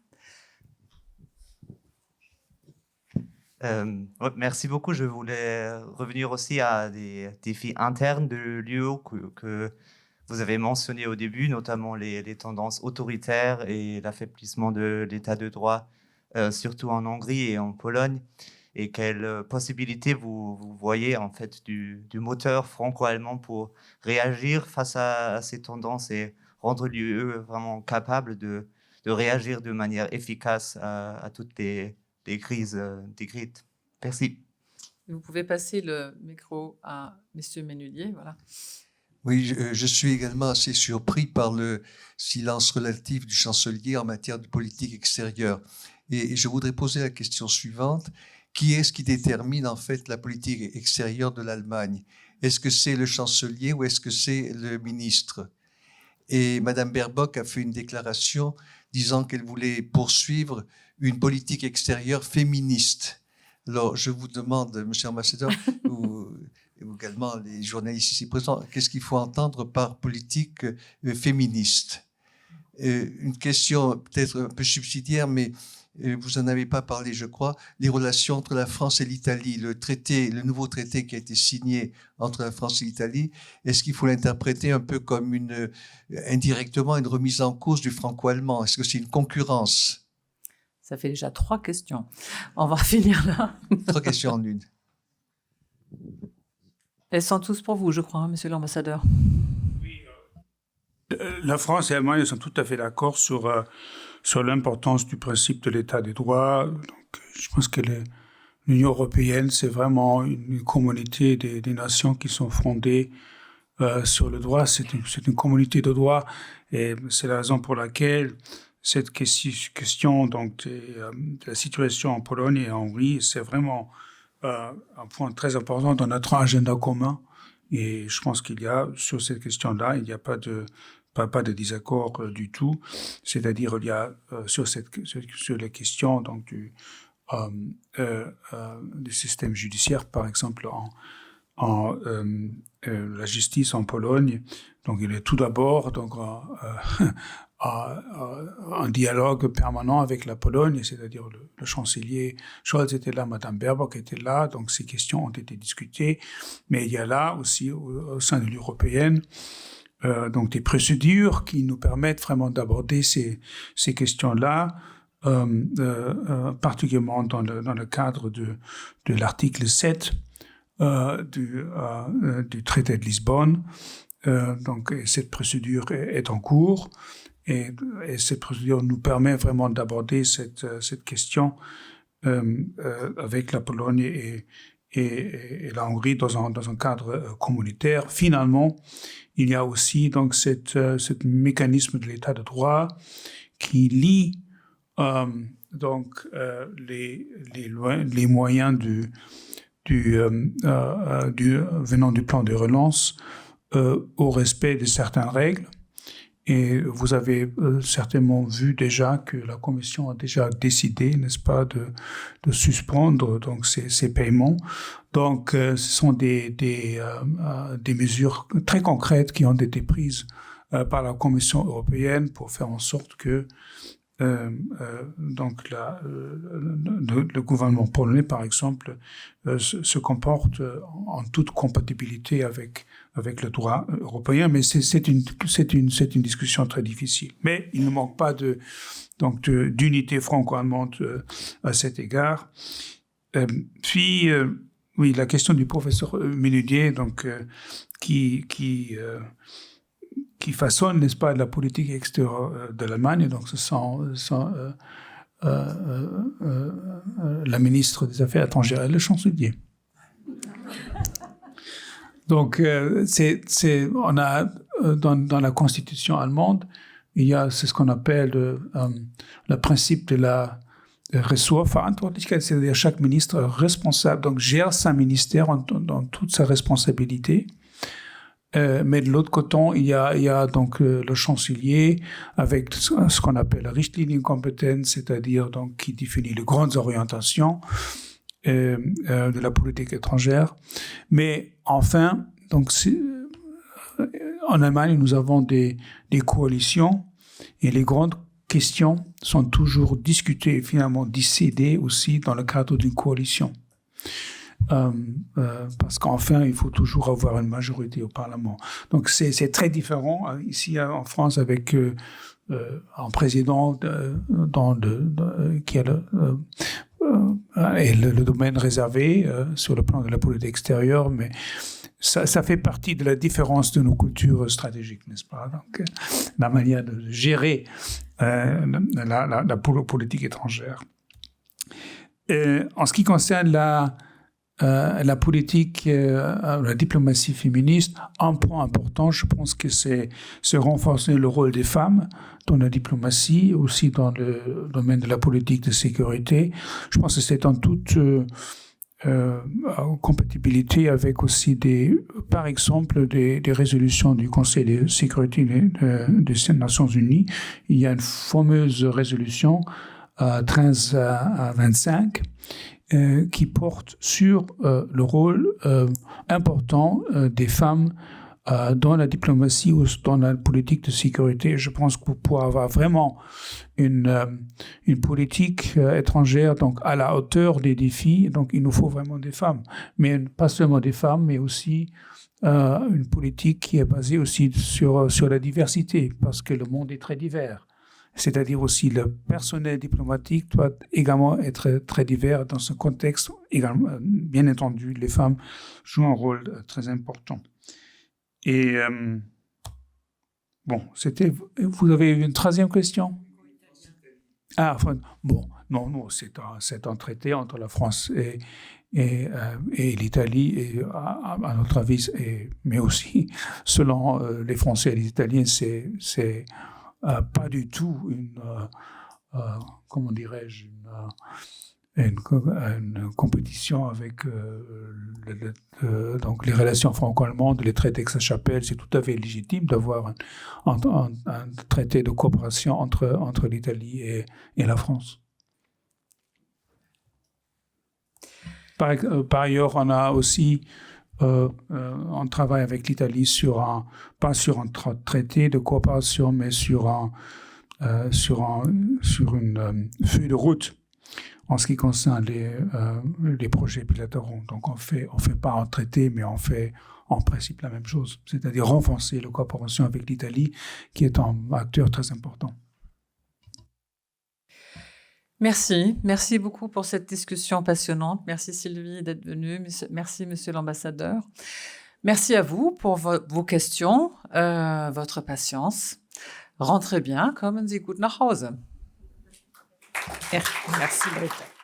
Merci beaucoup. Je voulais revenir aussi à des défis internes de l'UE que vous avez mentionnés au début, notamment les tendances autoritaires et l'affaiblissement de l'état de droit, surtout en Hongrie et en Pologne. Et quelles possibilités vous voyez en fait du moteur franco-allemand pour réagir face à ces tendances et rendre l'UE vraiment capable de réagir de manière efficace à toutes les crises décrites. Merci. Vous pouvez passer le micro à M. Ménulier, voilà. Oui, je suis également assez surpris par le silence relatif du chancelier en matière de politique extérieure. Et je voudrais poser la question suivante. Qui est-ce qui détermine en fait la politique extérieure de l'Allemagne? Est-ce que c'est le chancelier ou est-ce que c'est le ministre? Et Mme Baerbock a fait une déclaration disant qu'elle voulait poursuivre une politique extérieure féministe. Alors, je vous demande, monsieur l'ambassadeur, ou également les journalistes ici présents, qu'est-ce qu'il faut entendre par politique féministe? Une question peut-être un peu subsidiaire, mais vous n'en avez pas parlé, je crois, les relations entre la France et l'Italie, le nouveau traité qui a été signé entre la France et l'Italie, est-ce qu'il faut l'interpréter un peu comme indirectement une remise en cause du franco-allemand? Est-ce que c'est une concurrence? Ça fait déjà 3 questions. On va finir là. 3 questions en une. Elles sont tous pour vous, je crois, hein, monsieur l'ambassadeur. Oui, la France et l'Allemagne sont tout à fait d'accord sur sur l'importance du principe de l'état des droits. Donc, je pense que l'Union européenne, c'est vraiment une communauté des nations qui sont fondées sur le droit. C'est une communauté de droit, et c'est la raison pour laquelle cette question donc, de la situation en Pologne et en Hongrie, c'est vraiment un point très important dans notre agenda commun. Et je pense qu'il y a, sur cette question-là, il n'y a pas de désaccord du tout. C'est-à-dire, il y a sur les questions donc, du système judiciaire, par exemple, la justice en Pologne. Donc, il est tout d'abord donc, un dialogue permanent avec la Pologne, c'est-à-dire le chancelier Scholz était là, Madame Baerbock était là, donc ces questions ont été discutées. Mais il y a là aussi, au sein de l'Union européenne, donc des procédures qui nous permettent vraiment d'aborder ces questions-là, particulièrement dans le cadre de l'article 7 du traité de Lisbonne. Donc cette procédure est en cours, et cette procédure nous permet vraiment d'aborder cette question avec la Pologne et la Hongrie dans un cadre communautaire. Finalement, il y a aussi donc ce mécanisme de l'état de droit qui lie donc les moyens venant du plan de relance au respect de certaines règles. Et vous avez certainement vu déjà que la Commission a déjà décidé, n'est-ce pas, de suspendre donc ces paiements. Donc, ce sont des mesures très concrètes qui ont été prises par la Commission européenne pour faire en sorte que donc le gouvernement polonais, par exemple, se comporte en toute compatibilité avec le droit européen. Mais c'est une discussion très difficile. Mais il ne manque pas d'unité franco-allemande à cet égard. Puis, oui, la question du professeur Ménudier, donc qui façonne, n'est-ce pas, la politique extérieure de l'Allemagne. Donc, ce sont la ministre des Affaires étrangères et le chancelier. Donc, on a dans la Constitution allemande, il y a ce qu'on appelle le principe de la Ressortverantwortlichkeit, c'est-à-dire chaque ministre responsable, donc gère sa ministère dans toute sa responsabilité. Mais de l'autre côté, il y a donc le chancelier avec ce qu'on appelle la Richtlinienkompetenz, c'est-à-dire donc qui définit les grandes orientations de la politique étrangère. Mais enfin, donc en Allemagne, nous avons des coalitions, et les grandes questions sont toujours discutées et finalement décidées aussi dans le cadre d'une coalition. Parce qu'enfin, il faut toujours avoir une majorité au Parlement. Donc, c'est très différent ici en France avec un président qui a le domaine réservé sur le plan de la politique extérieure, mais ça fait partie de la différence de nos cultures stratégiques, n'est-ce pas? Donc, la manière de gérer la politique étrangère. En ce qui concerne la politique, la diplomatie féministe, un point important, je pense que c'est renforcer le rôle des femmes dans la diplomatie, aussi dans le domaine de la politique de sécurité. Je pense que c'est en toute compatibilité avec aussi par exemple, des résolutions du Conseil de sécurité des Nations Unies. Il y a une fameuse résolution 13 à 25 qui porte sur le rôle important des femmes dans la diplomatie ou dans la politique de sécurité. Je pense que pour avoir vraiment une politique étrangère donc à la hauteur des défis, donc il nous faut vraiment des femmes. Mais pas seulement des femmes, mais aussi une politique qui est basée aussi sur la diversité, parce que le monde est très divers. C'est-à-dire aussi le personnel diplomatique doit également être très divers dans ce contexte. Également, bien entendu, les femmes jouent un rôle très important. Et bon, vous avez une troisième question? Non, c'est un traité entre la France et l'Italie, et à notre avis, mais aussi, selon les Français et les Italiens, c'est pas du tout comment dirais-je, une compétition avec donc les relations franco-allemandes, les traités Aix-la-Chapelle. C'est tout à fait légitime d'avoir un traité de coopération entre l'Italie et la France. Par ailleurs, on a aussi on travaille avec l'Italie pas sur un traité de coopération, mais sur une feuille de route en ce qui concerne les projets bilatéraux. Donc on fait pas un traité, mais on fait en principe la même chose, c'est-à-dire renforcer la coopération avec l'Italie, qui est un acteur très important. Merci beaucoup pour cette discussion passionnante. Merci Sylvie d'être venue. Merci Monsieur l'ambassadeur. Merci à vous pour vos questions, votre patience. Rentrez bien, kommen Sie gut nach Hause. Merci Britta.